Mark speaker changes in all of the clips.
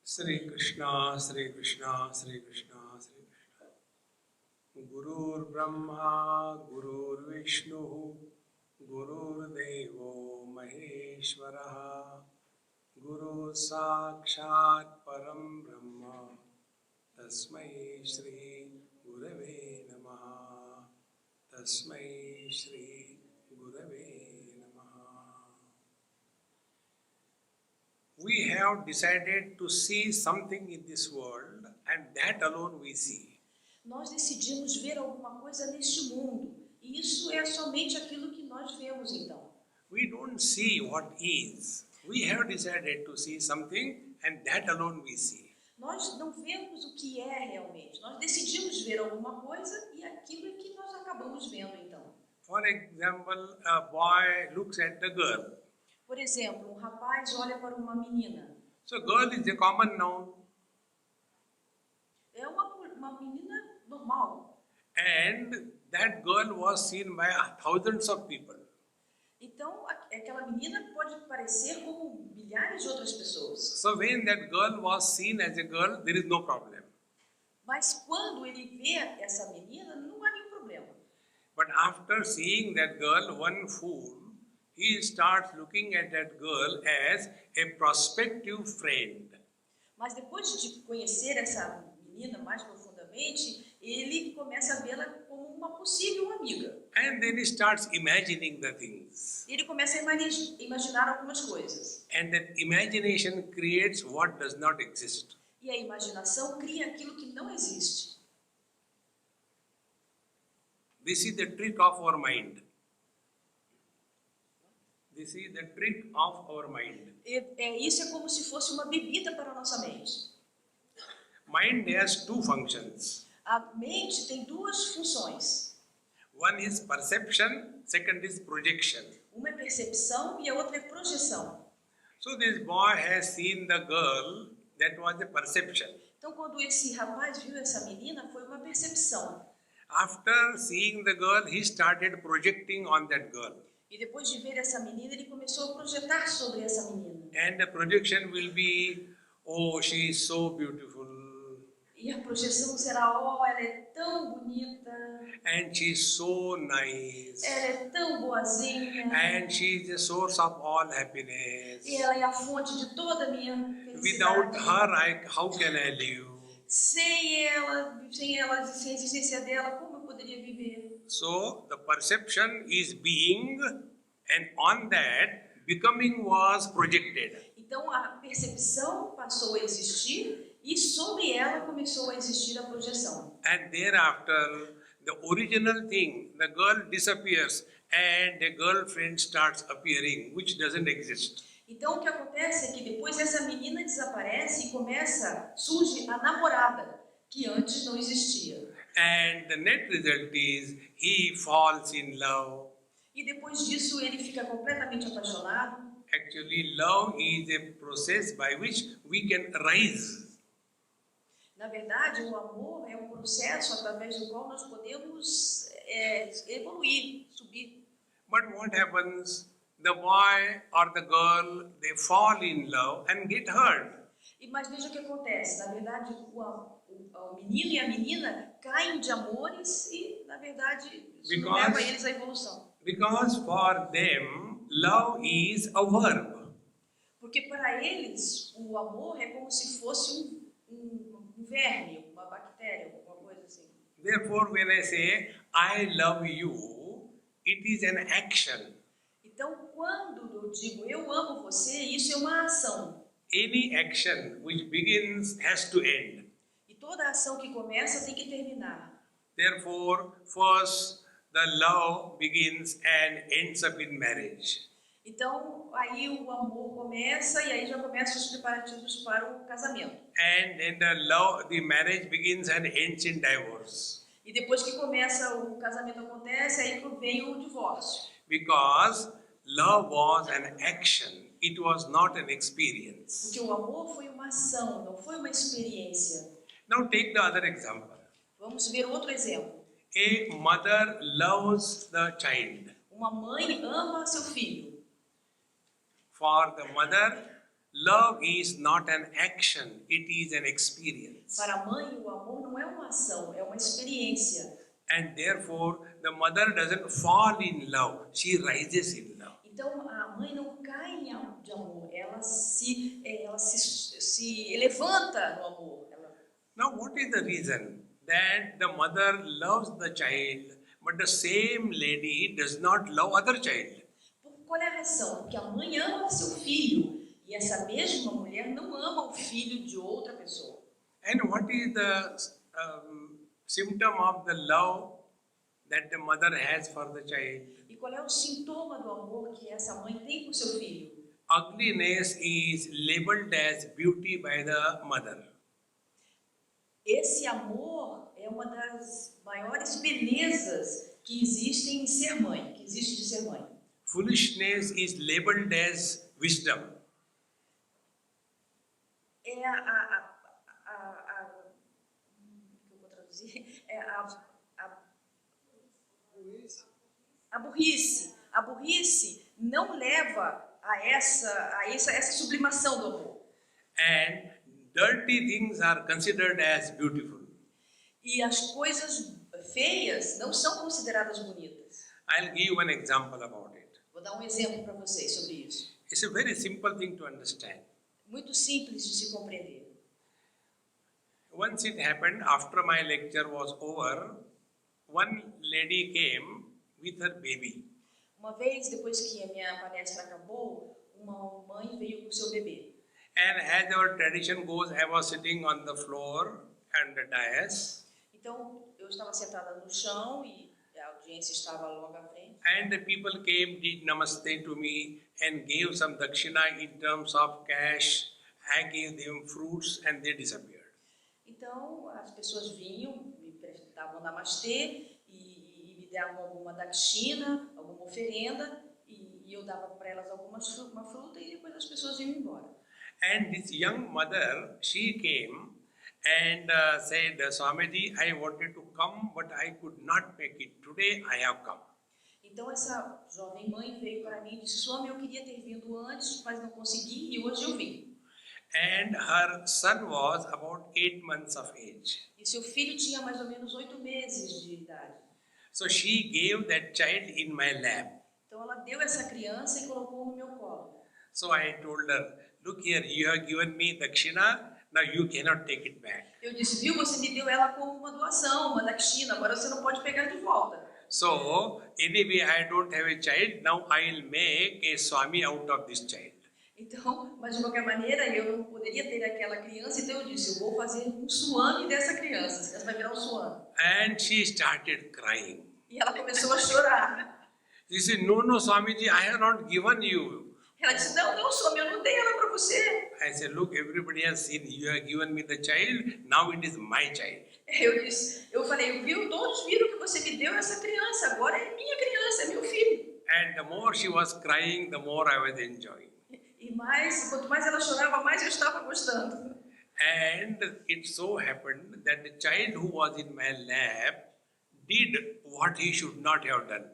Speaker 1: Sri Krishna, Sri Krishna, Sri Krishna, Sri Krishna. Gurur Brahma, Gurur Vishnu, Gurur Devo Maheshwaraha, Guru Sakshat Param Brahma, Tasmai Shri Gurave Namaha, Tasmai Shri Gurave Namaha. We have decided to see something in this world and that alone we see.
Speaker 2: Nós decidimos ver alguma coisa neste mundo, e isso é somente aquilo que nós vemos então.
Speaker 1: We don't see what is. We have decided to see something and that alone we see.
Speaker 2: Nós não vemos o que é realmente. Nós decidimos ver alguma coisa e aquilo é que nós acabamos vendo então.
Speaker 1: For example, a boy looks at the girl.
Speaker 2: Por exemplo, um rapaz olha para uma menina.
Speaker 1: So girl is a common noun.
Speaker 2: É uma menina normal.
Speaker 1: And that girl was seen by thousands of people.
Speaker 2: Então, aquela menina pode parecer como milhares de outras pessoas.
Speaker 1: So when that girl was seen as a girl, there is no problem.
Speaker 2: Mas quando ele vê essa menina, não há nenhum problema.
Speaker 1: But after seeing that girl, one fool, he starts looking at that girl as a prospective friend.
Speaker 2: Mas depois de conhecer essa menina mais profundamente, ele começa a vê-la como uma possível amiga.
Speaker 1: And then he starts imagining the things.
Speaker 2: Ele começa a imaginar algumas coisas.
Speaker 1: And that imagination creates what does not exist.
Speaker 2: E a imaginação cria aquilo que não existe.
Speaker 1: This is the trick of our mind. This is the trick of our mind.
Speaker 2: Isso é como se fosse uma bebida para a nossa mente.
Speaker 1: Mind has two functions.
Speaker 2: A mente tem duas funções.
Speaker 1: One is perception, second is projection.
Speaker 2: Uma é percepção e a outra é projeção.
Speaker 1: So this boy has seen the girl, that was a perception.
Speaker 2: Então, quando esse rapaz viu essa menina, foi uma percepção.
Speaker 1: After seeing the girl, he started projecting on that girl.
Speaker 2: E depois de ver essa menina, ele começou a projetar sobre essa menina.
Speaker 1: And the projection will be, oh, she is so beautiful.
Speaker 2: E a projeção será, oh, ela é tão bonita.
Speaker 1: And she is so nice.
Speaker 2: Ela é tão boazinha.
Speaker 1: And she is the source of all happiness.
Speaker 2: E ela é a fonte de toda a minha felicidade.
Speaker 1: Without her, how can I live?
Speaker 2: Sem a existência dela, como eu poderia viver?
Speaker 1: So the perception is being, and on that, becoming was projected.
Speaker 2: Então a percepção passou a existir e sobre ela começou a existir a projeção.
Speaker 1: And thereafter, the original thing, the girl disappears and a girlfriend starts appearing, which doesn't exist.
Speaker 2: Então o que acontece é que depois essa menina desaparece e surge a namorada, que antes não existia.
Speaker 1: And the net result is he falls in love.
Speaker 2: E depois disso ele fica completamente apaixonado.
Speaker 1: Actually, love is a process by which we can rise.
Speaker 2: Na verdade, o amor é um processo através do qual nós podemos evoluir, subir.
Speaker 1: But what happens? The boy or the girl, they fall in love and get hurt.
Speaker 2: Mas veja o que acontece. Na verdade, o menino e a menina caem de amores e, na verdade, isso leva eles à evolução.
Speaker 1: Because for them, love is a verb.
Speaker 2: Porque para eles, o amor é como se fosse um verme, uma bactéria, alguma coisa assim.
Speaker 1: Therefore, when I say, I love you, it is an action.
Speaker 2: Então, quando eu digo eu amo você, isso é uma ação.
Speaker 1: Any action which begins has to end.
Speaker 2: E toda ação que começa tem que terminar.
Speaker 1: Therefore, first the love begins and ends up in marriage.
Speaker 2: Então, aí o amor começa e aí já começam os preparativos para o casamento.
Speaker 1: And then the marriage begins and ends in divorce.
Speaker 2: E depois que começa o casamento acontece, aí vem o divórcio.
Speaker 1: Because love was an action, it was not an experience.
Speaker 2: Porque o amor foi uma ação, não foi uma experiência.
Speaker 1: Now take the other example.
Speaker 2: Vamos ver outro exemplo.
Speaker 1: A mother loves the child.
Speaker 2: Uma mãe ama seu filho.
Speaker 1: For the mother, love is not an action, it is an experience.
Speaker 2: Para a mãe, o amor não é uma ação, é uma experiência.
Speaker 1: And therefore, the mother doesn't fall in love, she rises in love.
Speaker 2: Então, a mãe não cai de amor, ela se levanta no amor.
Speaker 1: Now, what is the reason that the mother loves the child, but the same lady does not love other child?
Speaker 2: Qual é a razão? Porque a mãe ama seu filho e essa mesma mulher não ama o filho de outra pessoa.
Speaker 1: And what is the symptom of the love that the mother has for the child?
Speaker 2: E qual é o sintoma do amor que essa mãe tem por seu filho?
Speaker 1: Ugliness is labeled as beauty by the mother.
Speaker 2: Esse amor é uma das maiores belezas que existem em ser mãe, que existe de ser mãe.
Speaker 1: Foolishness is labeled as wisdom.
Speaker 2: É eu vou traduzir, a burrice. A burrice não leva a essa sublimação do amor.
Speaker 1: And dirty things are considered as beautiful.
Speaker 2: E as coisas feias não são consideradas bonitas.
Speaker 1: I'll give you an example about it.
Speaker 2: Vou dar um exemplo para vocês sobre isso.
Speaker 1: It's a very simple thing to understand.
Speaker 2: Muito simples de se compreender.
Speaker 1: Once it happened, after my lecture was over, one lady came with her baby.
Speaker 2: Uma vez, depois que a minha palestra acabou, uma mãe veio com seu bebê.
Speaker 1: And as our tradition goes, I was sitting on the floor and the dais.
Speaker 2: Então, eu estava sentada no chão e a audiência estava logo à frente.
Speaker 1: And the people came, did namaste to me and gave some dakshina in terms of cash. I gave them fruits and they disappeared.
Speaker 2: Então, as pessoas vinham, me davam namastê e me davam alguma dakshina, alguma oferenda, e eu dava para elas uma fruta e depois as pessoas iam embora.
Speaker 1: And this young mother, she came and said, Swamiji, I wanted to come, but I could not make it. Today I have come.
Speaker 2: Então essa jovem mãe veio para mim e disse, Swami, eu queria ter vindo antes, mas não consegui e hoje eu vim.
Speaker 1: And her son was about 8 months of age.
Speaker 2: E seu filho tinha mais ou menos 8 meses de idade.
Speaker 1: So she gave that child in my lap.
Speaker 2: Então ela deu essa criança e colocou no meu colo.
Speaker 1: So I told her, look here, you have given me dakshina, now you cannot take it back.
Speaker 2: Eu disse, viu, você me deu ela como uma doação, uma dakshina, agora você não pode pegar de volta.
Speaker 1: So anyway, I don't have a child, now I'll make a Swami out of this child.
Speaker 2: Então, mas de qualquer maneira, eu não poderia ter aquela criança, então eu disse, eu vou fazer um Swami dessa criança, essa vai virar um Swami.
Speaker 1: And she started crying.
Speaker 2: E ela começou a chorar.
Speaker 1: She said, no, Swamiji, I have not given you.
Speaker 2: Ela disse, não, Swami, eu não dei ela para você.
Speaker 1: I said, look, everybody has seen, you have given me the child, now it is my child.
Speaker 2: Eu falei, viu, todos viram que você me deu essa criança, agora é minha criança, é meu filho.
Speaker 1: And the more she was crying, the more I was enjoying.
Speaker 2: E quanto mais ela chorava, mais eu estava gostando.
Speaker 1: And it so happened that the child who was in my lap did what he should not have done.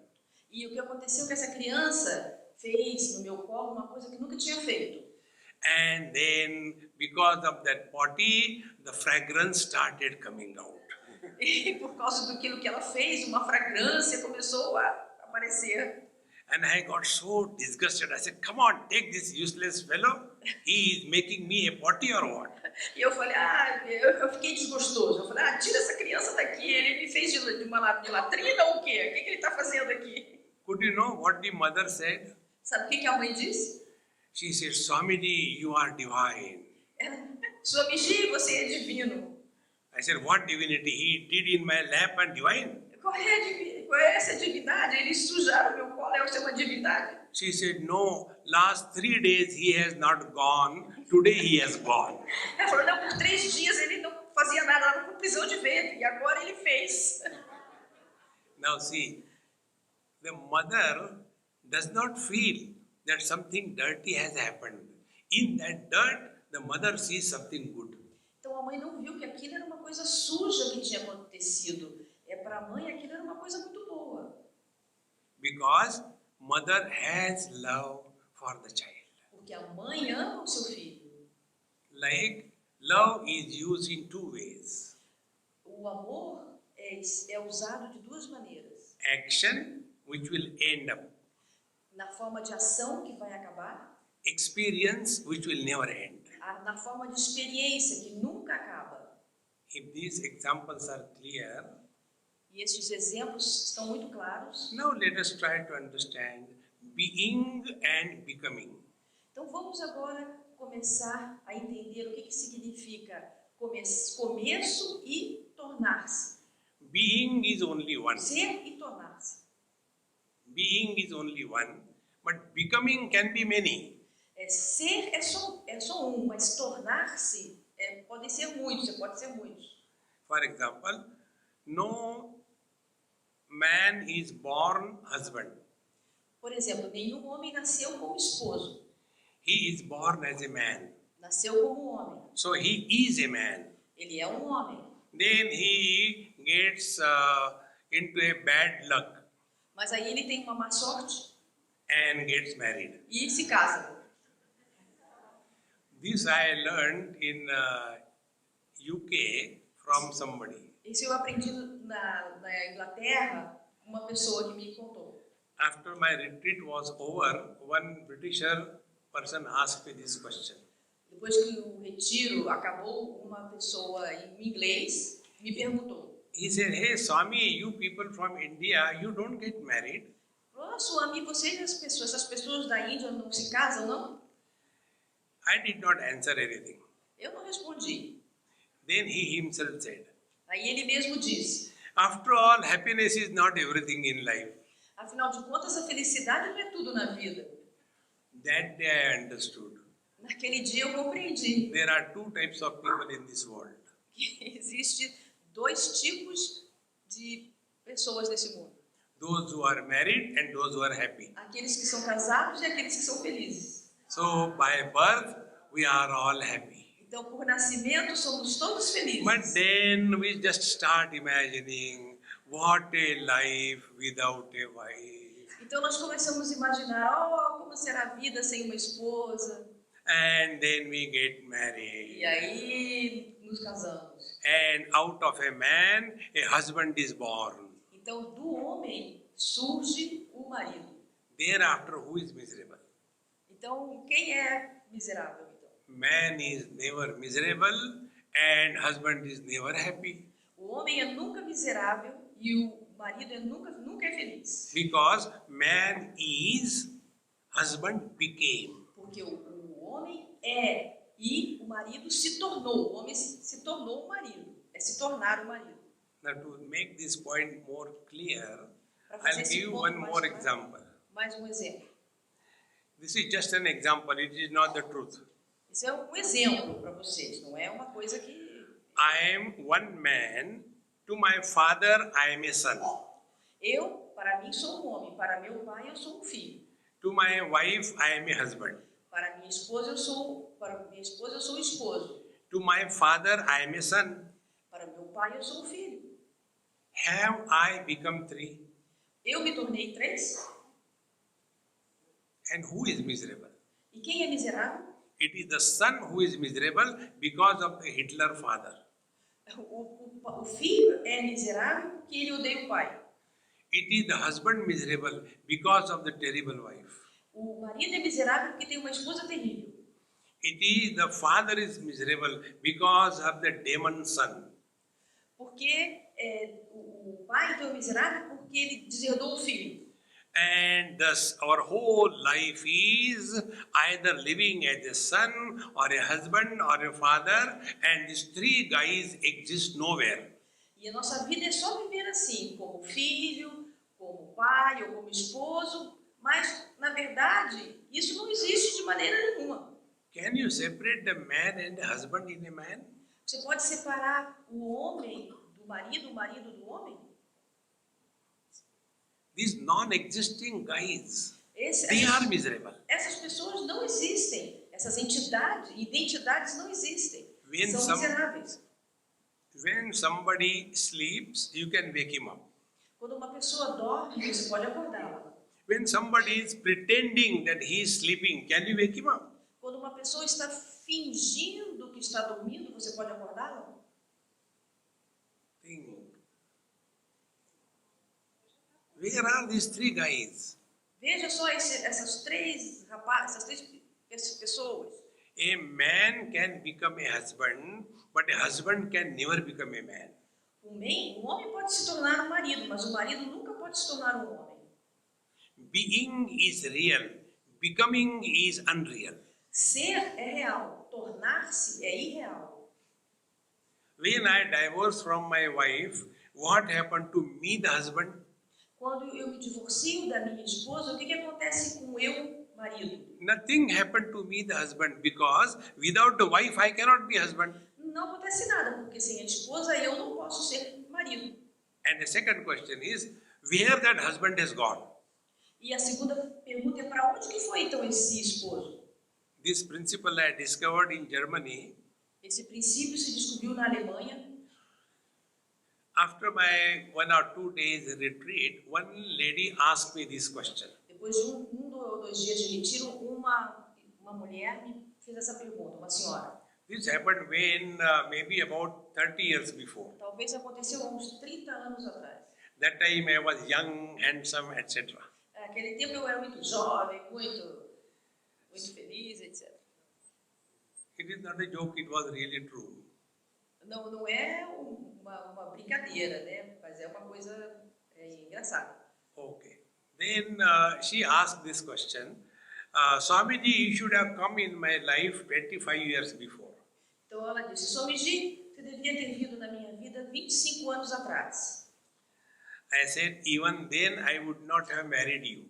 Speaker 2: E o que aconteceu é que essa criança fez no meu colo uma coisa que nunca tinha feito.
Speaker 1: And then, because of that potty, the fragrance started coming out.
Speaker 2: E por causa daquilo que ela fez, uma fragrância começou a aparecer.
Speaker 1: And I got so disgusted. I said, come on, take this useless fellow. He is making me a potty or what?
Speaker 2: E eu falei, eu fiquei desgostoso. Eu falei, tira essa criança daqui. Ele me fez de latrina ou o quê? O que ele está fazendo aqui?
Speaker 1: Could you know what the mother said?
Speaker 2: Sabe o que a mãe disse?
Speaker 1: She said, Swamiji, you are divine.
Speaker 2: Swamiji, você é divino.
Speaker 1: I said, what divinity? He did in my lap and divine.
Speaker 2: Qual é essa divindade? Eles sujaram meu colo, é uma divindade.
Speaker 1: She said, no, last 3 days he has not gone, today he has gone.
Speaker 2: Ela falou, não, por 3 dias ele não fazia nada, estava com prisão de ventre, e agora ele fez.
Speaker 1: Now see, the mother does not feel that something dirty has happened. In that dirt, the mother sees something good.
Speaker 2: Então a mãe não viu que aquilo era uma coisa suja que tinha acontecido. Para a mãe aquilo era uma coisa muito boa.
Speaker 1: Because mother has love for the child.
Speaker 2: Porque Porque a mãe ama o seu filho.
Speaker 1: Like love is used in two ways.
Speaker 2: O amor é usado de duas maneiras.
Speaker 1: Action, which will end up.
Speaker 2: Na forma de ação, que vai acabar.
Speaker 1: Experience, which will never end.
Speaker 2: Na forma de experiência, que nunca acaba.
Speaker 1: If these examples are clear,
Speaker 2: E estes exemplos estão muito claros.
Speaker 1: now let us try to understand being and becoming.
Speaker 2: Então vamos agora começar a entender o que significa começo e tornar-se.
Speaker 1: Being is only one.
Speaker 2: Ser e tornar-se.
Speaker 1: Being is only one, but becoming can be many.
Speaker 2: Ser é só um, mas tornar-se podem ser muitos, você pode ser muitos.
Speaker 1: For example, no man is born husband.
Speaker 2: Por exemplo, nenhum homem nasceu como esposo.
Speaker 1: He is born as a man.
Speaker 2: Nasceu como homem.
Speaker 1: So he is a man.
Speaker 2: Ele é um homem.
Speaker 1: Then he gets into a bad luck
Speaker 2: Mas aí ele tem uma má sorte
Speaker 1: and gets married.
Speaker 2: e se casa.
Speaker 1: This I learned in UK from somebody.
Speaker 2: Isso eu aprendi na Inglaterra, uma pessoa que me contou.
Speaker 1: After my retreat was over, one Britisher person asked me this question.
Speaker 2: Depois que o retiro acabou, uma pessoa em inglês me perguntou.
Speaker 1: He said, "Hey Swami, you people from India, you don't get married."
Speaker 2: Oh, Swami, essas pessoas da Índia não se casam, não?
Speaker 1: I did not answer anything.
Speaker 2: Eu não respondi.
Speaker 1: Then he himself said,
Speaker 2: Aí ele mesmo disse.
Speaker 1: "After all, happiness is not everything in life."
Speaker 2: Afinal de contas, a felicidade não é tudo na vida.
Speaker 1: That day I understood.
Speaker 2: Naquele dia eu compreendi
Speaker 1: There are two types of people in this world.
Speaker 2: que existe dois tipos de pessoas nesse mundo.
Speaker 1: Those who are married and those who are happy.
Speaker 2: Aqueles que são casados e aqueles que são felizes.
Speaker 1: So by birth, we are all happy.
Speaker 2: Então, por nascimento, somos todos felizes.
Speaker 1: But then we just start imagining what a life without a wife.
Speaker 2: Então, nós começamos a imaginar, como será a vida sem uma esposa?
Speaker 1: And then we get married.
Speaker 2: E aí, nos casamos.
Speaker 1: And out of a man, a husband is born.
Speaker 2: Então, do homem surge o marido.
Speaker 1: Thereafter, who is miserable?
Speaker 2: Então, quem é miserável? Então?
Speaker 1: Man is never miserable and husband is never happy.
Speaker 2: O homem é nunca miserável e o marido nunca é feliz.
Speaker 1: Because man is, husband became.
Speaker 2: Porque o homem é e o marido se tornou. O homem se tornou o marido. É se tornar o marido.
Speaker 1: Now to make this point more clear,
Speaker 2: Para fazer
Speaker 1: I'll
Speaker 2: esse
Speaker 1: give
Speaker 2: ponto
Speaker 1: one more example.
Speaker 2: mais um exemplo.
Speaker 1: This is just an example, it is not the truth.
Speaker 2: Isso é um exemplo para vocês, não é uma coisa que...
Speaker 1: I am one man, to my father I am a son.
Speaker 2: Eu, para mim, sou um homem. Para meu pai, eu sou um filho.
Speaker 1: To my wife I am a husband.
Speaker 2: Para minha esposa, eu sou um esposo.
Speaker 1: To my father I am a son.
Speaker 2: Para meu pai, eu sou um filho.
Speaker 1: Have I become three?
Speaker 2: Eu me tornei 3.
Speaker 1: And who is miserable?
Speaker 2: E quem é miserável?
Speaker 1: It is the son who is miserable because of the Hitler father.
Speaker 2: O filho é miserável porque ele odeia o pai.
Speaker 1: It is the husband miserable because of the terrible wife.
Speaker 2: O marido é miserável porque tem uma esposa terrível.
Speaker 1: It is the father is miserable because of the demon son.
Speaker 2: Porque o pai então é miserável porque ele deserdou o filho.
Speaker 1: And thus our whole life is either living as a son or a husband or a father, and these three guys exist nowhere.
Speaker 2: E a nossa vida é só viver assim, como filho, como pai ou como esposo, mas na verdade isso não existe de maneira nenhuma.
Speaker 1: Can you separate the man and the husband in a man?
Speaker 2: Você pode separar o homem do marido, o marido do homem?
Speaker 1: These non-existing guys, they are miserable.
Speaker 2: Essas pessoas não existem. Essas identidades não existem. São miseráveis.
Speaker 1: When somebody sleeps, you can wake him up.
Speaker 2: Quando uma pessoa dorme, você pode acordá-la.
Speaker 1: When somebody is pretending that he is sleeping, can you wake him up?
Speaker 2: Quando uma pessoa está fingindo que está dormindo, você pode acordá-la?
Speaker 1: Think. Where are these three guys?
Speaker 2: Veja só essas três rapazes, essas três pessoas.
Speaker 1: A man can become a husband, but a husband can never become a man.
Speaker 2: Um homem pode se tornar um marido, mas o marido nunca pode se tornar um homem.
Speaker 1: Being is real, becoming is unreal.
Speaker 2: Ser é real, tornar-se é irreal.
Speaker 1: When I divorced from my wife, what happened to me, the husband?
Speaker 2: Quando eu me divorcio da minha esposa, o que acontece com eu, marido?
Speaker 1: Nothing happened to me, the husband, because without the wife I cannot be husband.
Speaker 2: Não acontece nada, porque sem a esposa eu não posso ser marido.
Speaker 1: And the second question is, where that husband has gone?
Speaker 2: E a segunda pergunta é para onde que foi então esse esposo?
Speaker 1: This principle I discovered in Germany
Speaker 2: Esse princípio se descobriu na Alemanha.
Speaker 1: after my 1 or 2 days retreat. One lady asked me this question.
Speaker 2: Depois de ou dois dias de retiro, uma mulher me fez essa pergunta, uma senhora.
Speaker 1: This happened when maybe about 30 years before.
Speaker 2: Talvez aconteceu há uns 30 anos atrás.
Speaker 1: That time I was young, handsome, etc.
Speaker 2: Naquele tempo eu era muito jovem, muito feliz, etc.
Speaker 1: It is not a joke, it was really true.
Speaker 2: Não é uma brincadeira, né? Mas é uma coisa engraçada.
Speaker 1: Okay. Then she asked this question. Swamiji, you should have come in my life 25 years before.
Speaker 2: Então ela disse, Swamiji, você devia ter vindo na minha vida 25 anos atrás.
Speaker 1: I said, even then I would not have married you.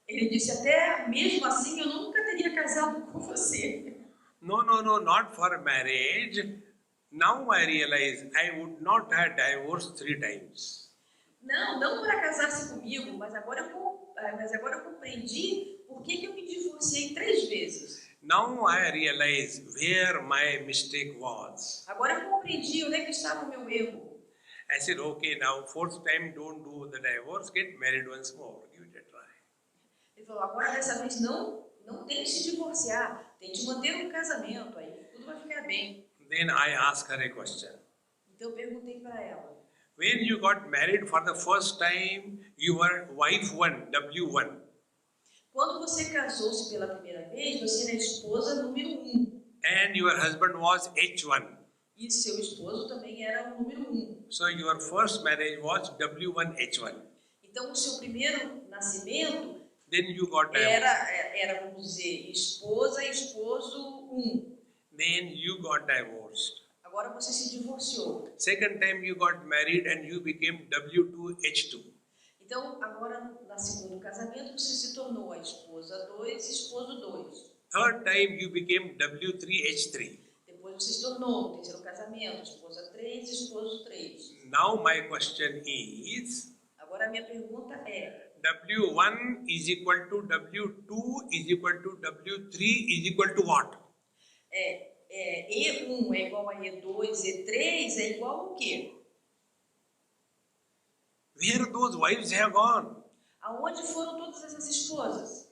Speaker 2: Ele disse, até mesmo assim eu nunca teria casado com você.
Speaker 1: No, not for marriage. Now I realize I would not have divorced 3 times.
Speaker 2: Não para casar-se comigo, mas agora eu compreendi por que eu me divorciei 3 vezes.
Speaker 1: Now I realize where my mistake was.
Speaker 2: Agora eu compreendi onde é que estava o meu erro.
Speaker 1: I said, okay, now 4th time don't do the divorce, get married once more, give it a try.
Speaker 2: Ele falou, agora dessa vez não tente se divorciar, tente manter um casamento, aí tudo vai ficar bem.
Speaker 1: Then I asked her a question.
Speaker 2: Então eu perguntei para ela,
Speaker 1: When you got married for the first time, you were wife 1, W1.
Speaker 2: quando você casou-se pela primeira vez, você era a esposa número 1.
Speaker 1: And your husband was H1.
Speaker 2: E seu esposo também era o número 1.
Speaker 1: So your first marriage was W1H1.
Speaker 2: Então o seu primeiro nascimento
Speaker 1: Then you got divorced.
Speaker 2: era, vamos dizer, esposa e esposo 1.
Speaker 1: Then you got divorced.
Speaker 2: Agora você se divorciou.
Speaker 1: Second time you got married and you became W2H2.
Speaker 2: Então, agora, no segundo casamento, você se tornou a esposa 2 e esposo 2.
Speaker 1: Third time you became W3H3.
Speaker 2: Depois você se tornou no terceiro casamento, esposa 3 e esposo 3.
Speaker 1: Now my question is,
Speaker 2: Agora a minha pergunta é,
Speaker 1: W1 is equal to W2 is equal to W3 is equal to what?
Speaker 2: E1 é igual a E2, E3 é igual ao quê?
Speaker 1: Where those wives have gone?
Speaker 2: Aonde foram todas essas esposas?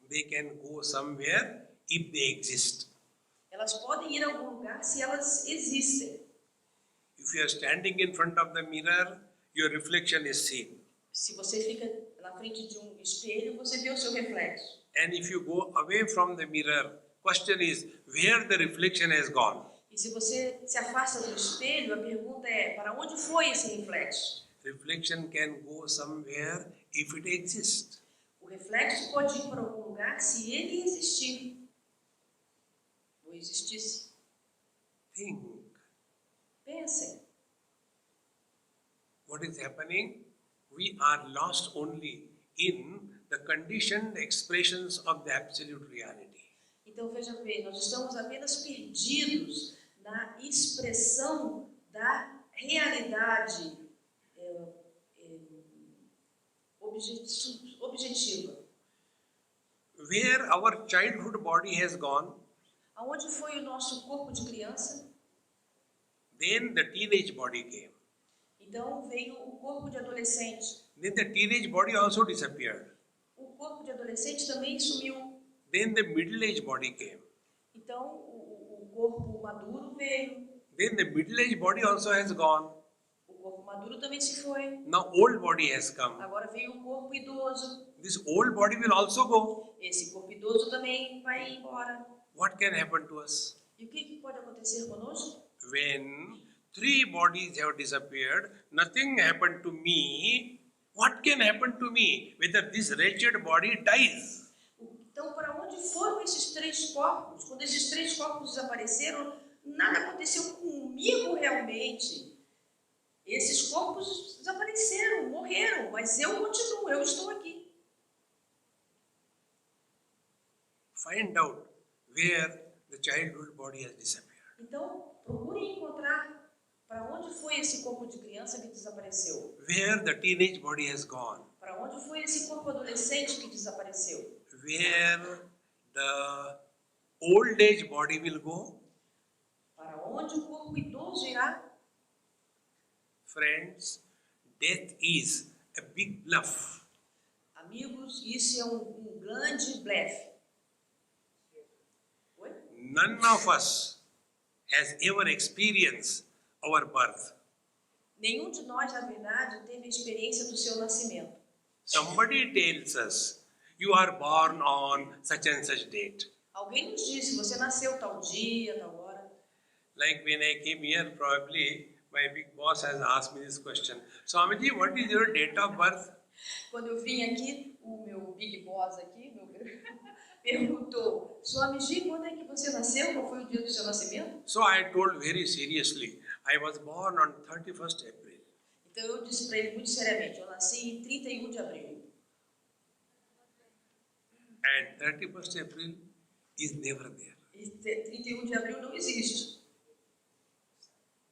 Speaker 1: They can go somewhere if they exist.
Speaker 2: Elas podem ir a algum lugar se elas existem.
Speaker 1: If you are standing in front of the mirror, your reflection is seen.
Speaker 2: Se você fica na frente de um espelho, você vê o seu reflexo.
Speaker 1: And if you go away from the mirror, question is where the reflection has gone.
Speaker 2: E se você se afasta do espelho, a pergunta é, para onde foi esse reflexo?
Speaker 1: Reflection can go somewhere if it exists.
Speaker 2: O reflexo pode ir para algum lugar se ele existir. Ou existisse.
Speaker 1: Think.
Speaker 2: Pensem.
Speaker 1: What is happening? We are lost only in the conditioned expressions of the absolute reality.
Speaker 2: Então, veja bem, nós estamos apenas perdidos na expressão da realidade objetiva.
Speaker 1: Where our childhood body has gone,
Speaker 2: Aonde foi o nosso corpo de criança?
Speaker 1: then the teenage body came.
Speaker 2: Então veio o corpo de adolescente.
Speaker 1: Then the teenage body also disappeared.
Speaker 2: O corpo de adolescente também sumiu.
Speaker 1: Then the middle-aged body came.
Speaker 2: Então o corpo maduro veio.
Speaker 1: Then the middle-aged body also has gone.
Speaker 2: O corpo maduro também se foi.
Speaker 1: Now old body has come.
Speaker 2: Agora veio o corpo idoso.
Speaker 1: This old body will also go.
Speaker 2: Esse corpo idoso também vai embora.
Speaker 1: What can happen to us?
Speaker 2: E o que pode acontecer conosco?
Speaker 1: When 3 bodies have disappeared, nothing happened to me. What can happen to me? Whether this wretched body dies.
Speaker 2: Então, para onde foram esses 3 corpos? Quando esses 3 corpos desapareceram, nada aconteceu comigo realmente. Esses corpos desapareceram, morreram, mas eu continuo, eu estou aqui.
Speaker 1: Find out where the childhood body has disappeared.
Speaker 2: Então, procurem encontrar para onde foi esse corpo de criança que desapareceu.
Speaker 1: Where the teenage body has gone.
Speaker 2: Para onde foi esse corpo adolescente que desapareceu.
Speaker 1: Where the old age body will go.
Speaker 2: Para onde o corpo idoso irá.
Speaker 1: Friends, death is a big bluff.
Speaker 2: Amigos, isso é um grande blefe. Oi?
Speaker 1: None of us has ever experienced our birth.
Speaker 2: Nenhum de nós, na verdade, teve a experiência do seu nascimento.
Speaker 1: Somebody tells us, you are born on such and such date.
Speaker 2: Alguém nos disse, você nasceu tal dia, tal hora.
Speaker 1: Like when I came here, probably my big boss has asked me this question. Swamiji, what is your date of birth?
Speaker 2: Quando eu vim aqui, o meu big boss aqui, perguntou, Swamiji, quando é que você nasceu? Qual foi o dia do seu nascimento?
Speaker 1: So I told very seriously, I was born on 31st April.
Speaker 2: Então eu disse para ele muito seriamente, eu nasci em 31 de abril.
Speaker 1: And 31st April is never there.
Speaker 2: E 31 de abril não existe.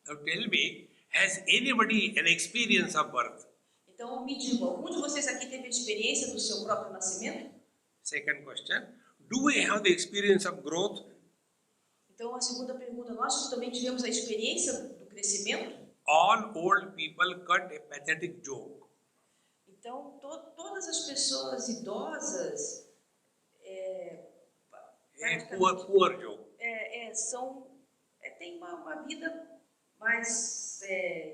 Speaker 1: Now tell me, has anybody an experience of birth?
Speaker 2: Então me diga, algum de vocês aqui teve a experiência do seu próprio nascimento?
Speaker 1: Second question, do we have the experience of growth?
Speaker 2: Então a segunda pergunta, nós também tivemos a experiência do crescimento?
Speaker 1: All old people cut a pathetic joke.
Speaker 2: Então todas as pessoas idosas
Speaker 1: A poor joke.
Speaker 2: têm uma vida mais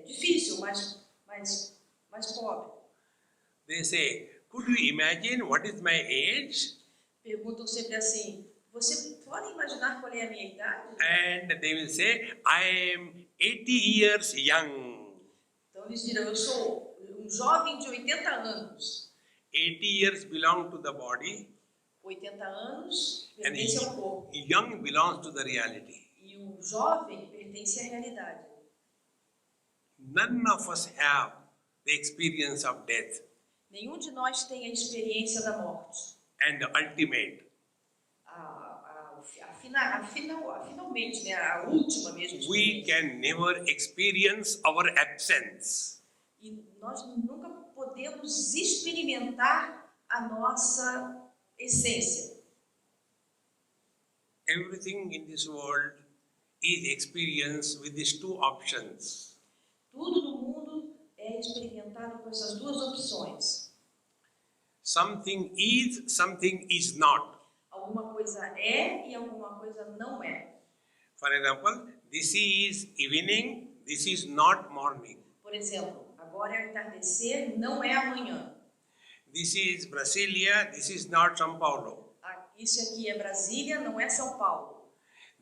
Speaker 2: difícil, mais pobre.
Speaker 1: They say, could you imagine what is my age?
Speaker 2: Perguntam sempre assim, você pode imaginar qual é a minha idade?
Speaker 1: And they will say, I am 80 years young.
Speaker 2: Então eles dirão, eu sou um jovem de 80 anos.
Speaker 1: 80 years belong to the body
Speaker 2: 80 anos
Speaker 1: and
Speaker 2: pertence ao corpo.
Speaker 1: young belongs to the reality.
Speaker 2: E o jovem pertence à realidade.
Speaker 1: None of us have the experience of death
Speaker 2: Nenhum de nós tem a experiência da morte.
Speaker 1: and the ultimate.
Speaker 2: Finalmente, né, a última mesmo
Speaker 1: We
Speaker 2: experiência.
Speaker 1: can never experience our absence.
Speaker 2: E nós nunca podemos experimentar a nossa essência.
Speaker 1: Everything in this world is experienced with these 2 options.
Speaker 2: Tudo no mundo é experimentado com essas 2 opções.
Speaker 1: Something is not.
Speaker 2: Alguma coisa é e alguma coisa não é.
Speaker 1: For example, this is evening, this is not morning.
Speaker 2: Por exemplo, agora é entardecer, não é amanhã.
Speaker 1: This is Brasilia, this is not São Paulo.
Speaker 2: Isso aqui é Brasília, não é São Paulo.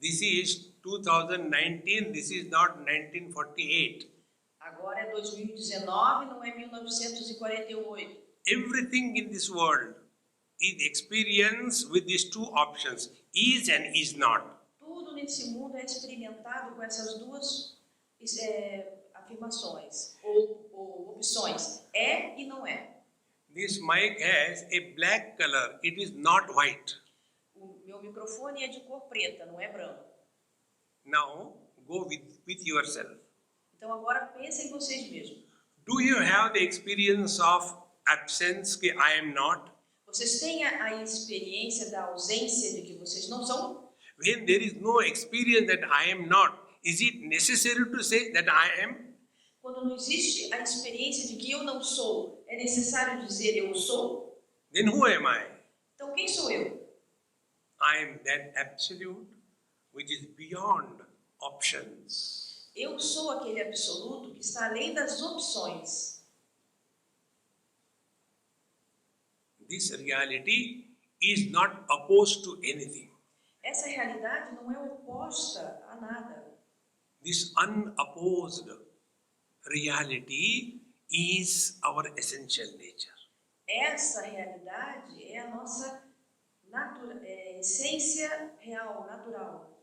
Speaker 1: This is 2019, this is not 1948.
Speaker 2: Agora é 2019, não é 1948.
Speaker 1: Everything in this world is experienced with these 2 options, is and is not.
Speaker 2: Tudo nesse mundo é experimentado com essas 2 afirmações ou opções. É e não é.
Speaker 1: This mic has a black color, it is not white.
Speaker 2: O meu microfone é de cor preta, não é branco.
Speaker 1: Now, go with yourself.
Speaker 2: Então agora pensem em vocês mesmos.
Speaker 1: Do you have the experience of absence, que I am not?
Speaker 2: Vocês têm a experiência da ausência de que vocês não são?
Speaker 1: When there is no experience that I am not, is it necessary to say that I am?
Speaker 2: Quando não existe a experiência de que eu não sou, é necessário dizer eu sou?
Speaker 1: Then who am I?
Speaker 2: Então quem sou eu?
Speaker 1: I am that absolute which is beyond options.
Speaker 2: Eu sou aquele absoluto que está além das opções.
Speaker 1: This reality is not opposed to anything.
Speaker 2: Essa realidade não é oposta a nada.
Speaker 1: This unopposed reality is our essential nature.
Speaker 2: Essa realidade é a nossa essência real, natural.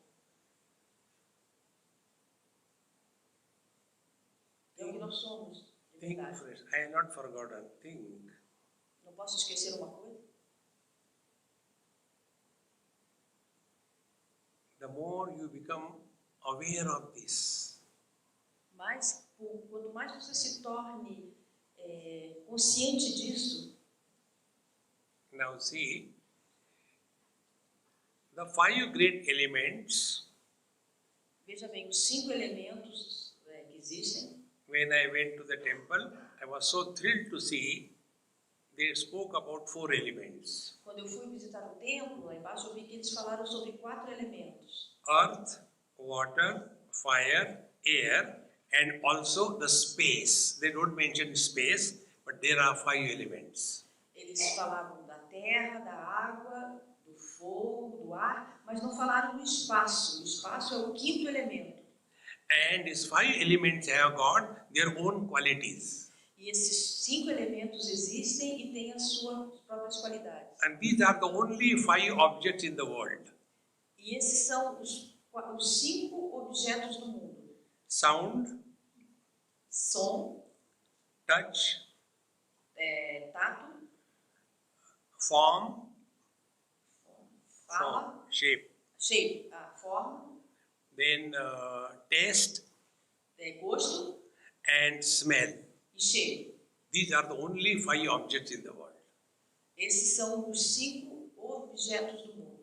Speaker 2: É o que nós somos, de
Speaker 1: Think,
Speaker 2: verdade.
Speaker 1: friends, I have not forgotten. Think.
Speaker 2: Não posso esquecer uma coisa.
Speaker 1: The more you become aware of this,
Speaker 2: Mas quanto mais você se torne consciente disso,
Speaker 1: now see, the 5 great elements,
Speaker 2: veja bem, os 5 elementos que existem.
Speaker 1: when I went to the temple, I was so thrilled to see they spoke about 4 elements.
Speaker 2: Quando eu fui visitar o templo, lá embaixo eu vi que eles falaram sobre 4 elementos.
Speaker 1: Earth, water, fire, air, and also the space. They don't mention space, but there are 5 elements.
Speaker 2: Eles falavam da terra, da água, do fogo, do ar, mas não falaram do espaço. O espaço é o 5º elemento.
Speaker 1: And these 5 elements have got their own qualities.
Speaker 2: E esses 5 elementos existem e têm as suas próprias qualidades.
Speaker 1: And these are the only 5 objects in the world.
Speaker 2: E esses são os 5 objetos do mundo.
Speaker 1: Sound,
Speaker 2: Som,
Speaker 1: touch,
Speaker 2: tato,
Speaker 1: form,
Speaker 2: fala,
Speaker 1: shape.
Speaker 2: shape, a forma,
Speaker 1: Then taste
Speaker 2: gosto
Speaker 1: and smell.
Speaker 2: e cheiro.
Speaker 1: These are the only 5 objects in the world.
Speaker 2: Esses são os 5 objetos do mundo.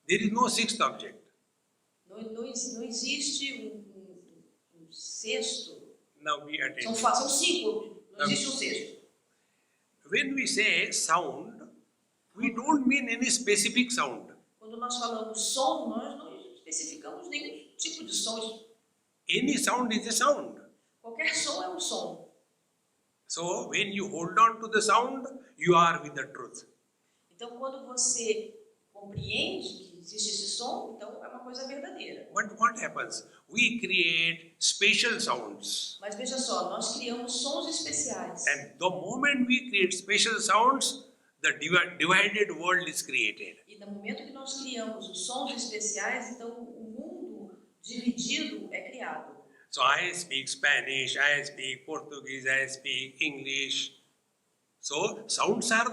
Speaker 1: There is no 6th object.
Speaker 2: Não existe um sexto.
Speaker 1: Now be attentive.
Speaker 2: São 5, não existe um sexto.
Speaker 1: When we say sound, we don't mean any specific sound.
Speaker 2: Quando nós falamos som, nós não especificamos nenhum tipo de som.
Speaker 1: Any sound is a sound.
Speaker 2: Qualquer som é um som.
Speaker 1: So when you hold on to the sound, you are with the truth.
Speaker 2: Então, quando você compreende que existe esse som, então é uma coisa verdadeira.
Speaker 1: But what happens? We create special sounds.
Speaker 2: Mas veja só, nós criamos sons especiais.
Speaker 1: And the moment we create special sounds, the divided world is created.
Speaker 2: E no momento que nós criamos os sons especiais, então o mundo dividido é criado.
Speaker 1: So I speak Spanish, I speak Portuguese, I speak English. So sounds are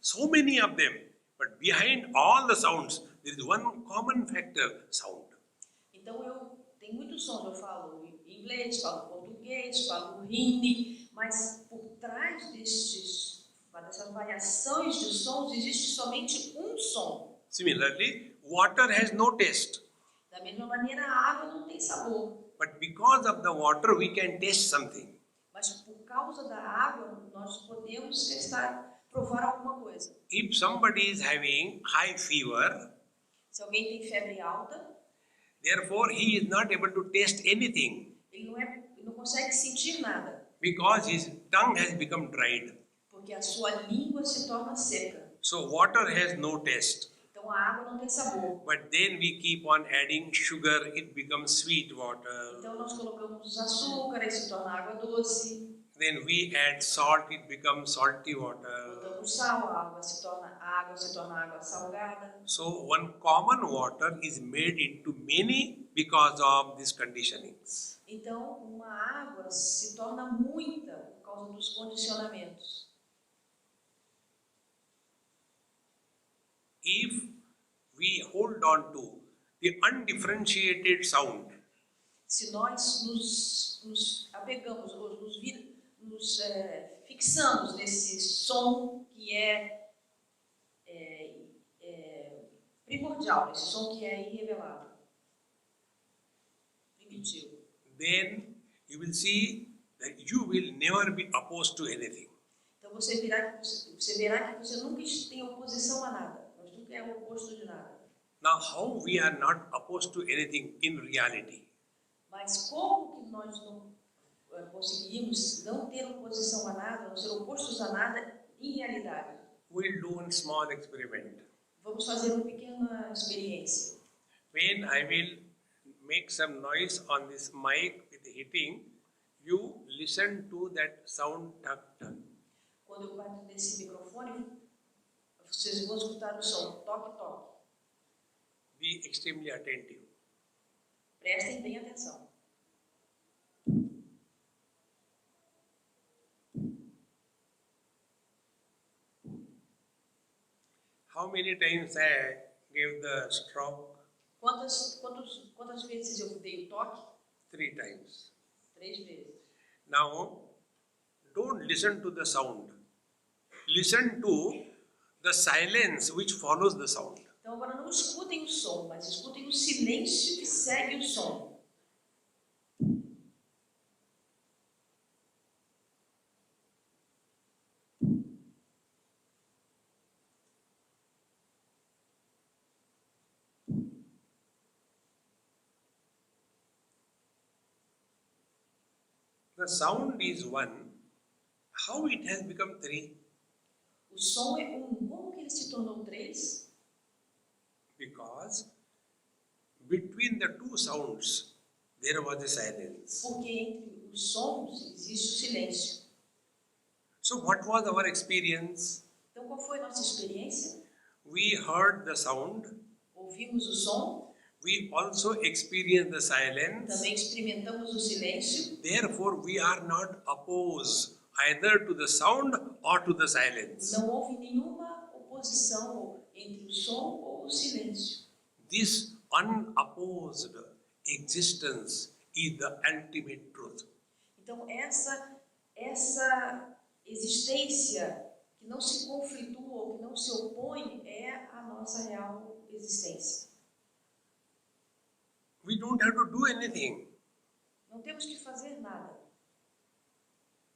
Speaker 1: so many of them. But behind all the sounds, there is one common factor, sound.
Speaker 2: Então eu tenho muitos sons, eu falo inglês, falo português, falo hindi, mas por trás dessas variações de sons existe somente um som.
Speaker 1: Similarly, water has no taste.
Speaker 2: Da mesma maneira, a água não tem sabor.
Speaker 1: But because of the water, we can taste something.
Speaker 2: Mas por causa da água, nós podemos provar alguma coisa.
Speaker 1: If somebody is having high fever,
Speaker 2: Se alguém tem febre alta,
Speaker 1: therefore he is not able to taste anything
Speaker 2: ele não consegue sentir nada,
Speaker 1: because his tongue has become dried.
Speaker 2: porque a sua língua se torna seca.
Speaker 1: So water has no taste.
Speaker 2: Então a água não tem sabor.
Speaker 1: But then we keep on adding sugar, it becomes sweet water.
Speaker 2: Então nós colocamos açúcar e se torna água doce.
Speaker 1: Then we add salt, it becomes salty water.
Speaker 2: Colocamos sal, a água se torna água salgada.
Speaker 1: So one common water is made into many because of these conditionings.
Speaker 2: Então uma água se torna muita por causa dos condicionamentos.
Speaker 1: If we hold on to the undifferentiated sound,
Speaker 2: Se nós nos apegamos, nos fixamos nesse som que é primordial, esse som que é irrevelado, primitivo,
Speaker 1: then you will see that you will never be opposed to anything.
Speaker 2: então você verá que você nunca tem oposição a nada, nós nunca é o oposto de nada.
Speaker 1: Now, how we are not opposed to anything in reality?
Speaker 2: Mas como que nós não conseguimos não ter oposição a nada, não ser opostos a nada em realidade?
Speaker 1: We'll do one small experiment.
Speaker 2: Vamos fazer uma pequena experiência.
Speaker 1: When I will make some noise on this mic with hitting, you listen to that sound tuck tuck.
Speaker 2: Quando eu bato nesse microfone, vocês vão escutar o som toque toque.
Speaker 1: Be extremely attentive.
Speaker 2: Prestem bem atenção.
Speaker 1: How many times I gave the stroke?
Speaker 2: Quantas vezes eu dei o toque?
Speaker 1: 3 times.
Speaker 2: 3 vezes.
Speaker 1: Now, don't listen to the sound. Listen to the silence which follows the sound.
Speaker 2: Então agora não escutem o som, mas escutem o silêncio que segue o som.
Speaker 1: The sound is one. How it has become 3?
Speaker 2: O som é como que ele se tornou 3?
Speaker 1: Because between the two sounds there was a silence.
Speaker 2: Porque entre os sons existe o silêncio.
Speaker 1: So what was our experience?
Speaker 2: Então qual foi a nossa experiência?
Speaker 1: We heard the sound.
Speaker 2: Ouvimos o som,
Speaker 1: We also experienced the silence.
Speaker 2: também experimentamos o silêncio.
Speaker 1: Therefore, we are not opposed either to the sound or to the silence.
Speaker 2: Não houve nenhuma oposição entre o som ou o silêncio.
Speaker 1: This unopposed existence is the ultimate truth.
Speaker 2: Então essa existência que não se conflitua ou que não se opõe é a nossa real existência.
Speaker 1: We don't have to do anything.
Speaker 2: Não temos que fazer nada.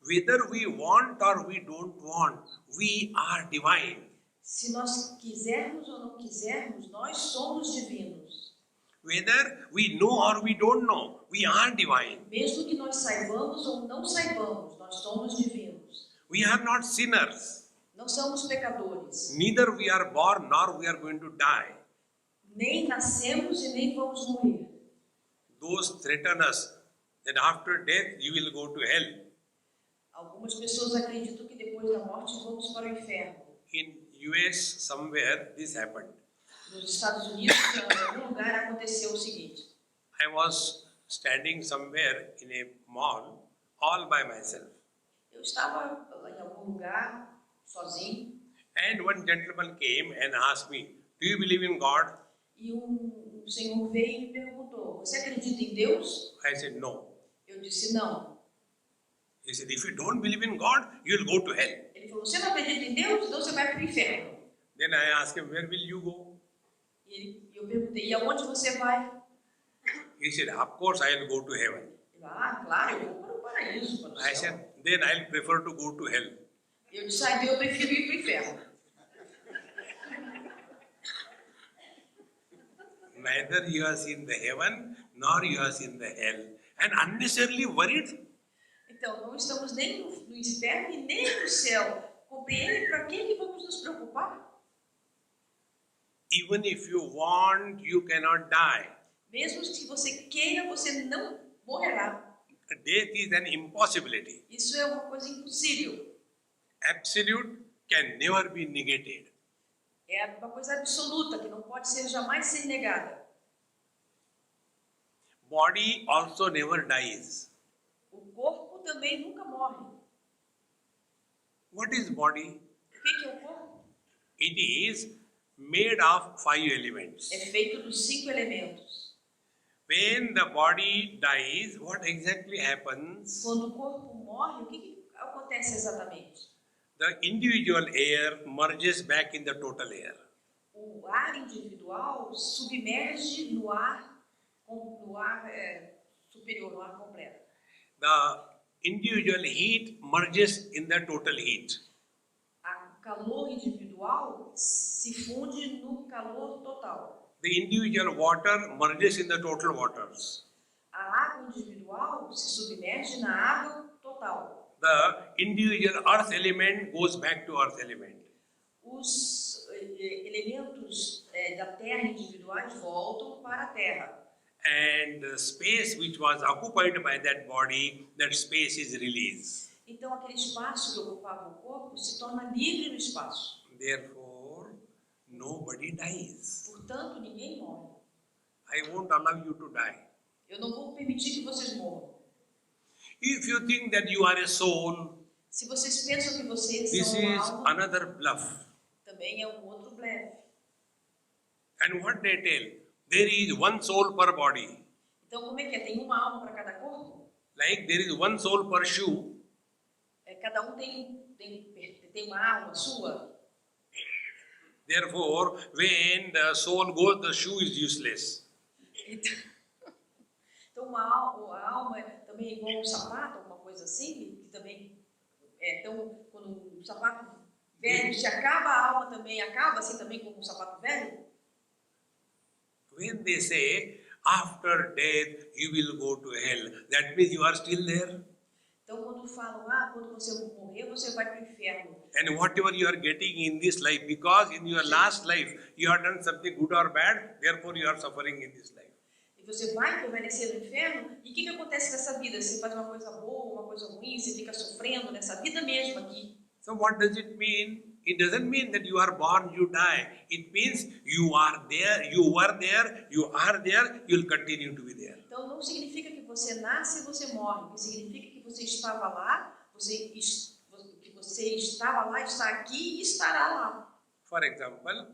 Speaker 1: Whether we want or we don't want, we are divine.
Speaker 2: Se nós quisermos ou não quisermos, nós somos divinos.
Speaker 1: Whether we know or we don't know, we are divine.
Speaker 2: Mesmo que nós saibamos ou não saibamos, nós somos divinos.
Speaker 1: We are not sinners.
Speaker 2: Não somos pecadores.
Speaker 1: Neither we are born nor we are going to die.
Speaker 2: Nem nascemos e nem vamos morrer.
Speaker 1: Those threaten us that after death you will go to hell.
Speaker 2: Algumas pessoas acreditam que depois da morte vamos para o inferno.
Speaker 1: In US somewhere this happened.
Speaker 2: Nos Estados Unidos, em algum lugar, aconteceu o seguinte.
Speaker 1: I was standing somewhere in a mall all by myself.
Speaker 2: Eu estava em algum lugar, sozinho,
Speaker 1: And one gentleman came and asked me, do you believe in God?
Speaker 2: e um senhor veio e me perguntou, você acredita em Deus?
Speaker 1: I said, no.
Speaker 2: Eu disse, não.
Speaker 1: He said, if you don't believe in God, you will go to hell.
Speaker 2: Ele falou, você não acredita em Deus? Então você vai para o inferno.
Speaker 1: Then I asked him, where will you go?
Speaker 2: E eu perguntei, e aonde você vai?
Speaker 1: He said, of course I will go to heaven.
Speaker 2: Ele falou, claro, eu vou para o paraíso, para o
Speaker 1: I
Speaker 2: céu.
Speaker 1: said, then I will prefer to go to hell.
Speaker 2: Eu disse, então eu prefiro ir para o inferno.
Speaker 1: Neither you have seen the heaven, nor you have seen the hell. And unnecessarily worried.
Speaker 2: Então, não estamos nem no inferno e nem no céu. Compreende para que vamos nos preocupar?
Speaker 1: Even if you want, you cannot die.
Speaker 2: Mesmo que você queira, você não morrerá.
Speaker 1: Death is an impossibility.
Speaker 2: Isso é uma coisa impossível.
Speaker 1: Absolute can never be negated.
Speaker 2: É uma coisa absoluta que não pode ser jamais ser negada.
Speaker 1: Body also never dies.
Speaker 2: O corpo também nunca morre.
Speaker 1: What is body?
Speaker 2: O que é o corpo?
Speaker 1: It is made of 5 elements.
Speaker 2: É feito dos 5 elementos.
Speaker 1: When the body dies, what exactly happens?
Speaker 2: Quando o corpo morre, o que acontece exatamente?
Speaker 1: The individual air merges back in the total air.
Speaker 2: O ar individual submerge no ar superior, no ar completo.
Speaker 1: The individual heat merges in the total heat.
Speaker 2: O calor individual se funde no calor total.
Speaker 1: The individual water merges in the total waters.
Speaker 2: A água individual se submerge na água total.
Speaker 1: The individual earth element goes back to earth element.
Speaker 2: Os elementos da Terra individuais voltam para a Terra.
Speaker 1: And the space which was occupied by that body, that space is released.
Speaker 2: Então, aquele espaço que ocupava o corpo se torna livre no espaço.
Speaker 1: Therefore, nobody dies.
Speaker 2: Portanto, ninguém morre.
Speaker 1: I won't allow you to die.
Speaker 2: Eu não vou permitir que vocês morram.
Speaker 1: If you think that you are a soul,
Speaker 2: Se vocês pensam que vocês
Speaker 1: this
Speaker 2: são uma
Speaker 1: is
Speaker 2: alma,
Speaker 1: another bluff.
Speaker 2: também é um outro blefe.
Speaker 1: And what they tell? There is one soul per body.
Speaker 2: Então, como é que é? Tem uma alma para cada corpo?
Speaker 1: Like there is one soul per shoe.
Speaker 2: Cada um tem uma alma sua.
Speaker 1: Therefore, when the soul goes, the shoe is useless.
Speaker 2: Então, a alma também é igual um sapato, alguma coisa assim, que também então, quando um sapato velho se acaba, a alma também acaba, assim também como um sapato velho.
Speaker 1: When they say, after death you will go to hell, that means you are still there.
Speaker 2: Então, quando falam, quando você morrer, você vai para o inferno.
Speaker 1: And whatever you are getting in this life, because in your last life you have done something good or bad, therefore you are suffering in this life.
Speaker 2: E você vai permanecer no inferno, e o que acontece nessa vida? Você faz uma coisa boa, uma coisa ruim, você fica sofrendo nessa vida mesmo aqui.
Speaker 1: So what does it mean? It doesn't mean that you are born, you die. It means you are there, you were there, you are there, you will continue to be there.
Speaker 2: Então não significa que você nasce e você morre, que significa que você estava lá, que você estava lá, está aqui e estará lá.
Speaker 1: For example,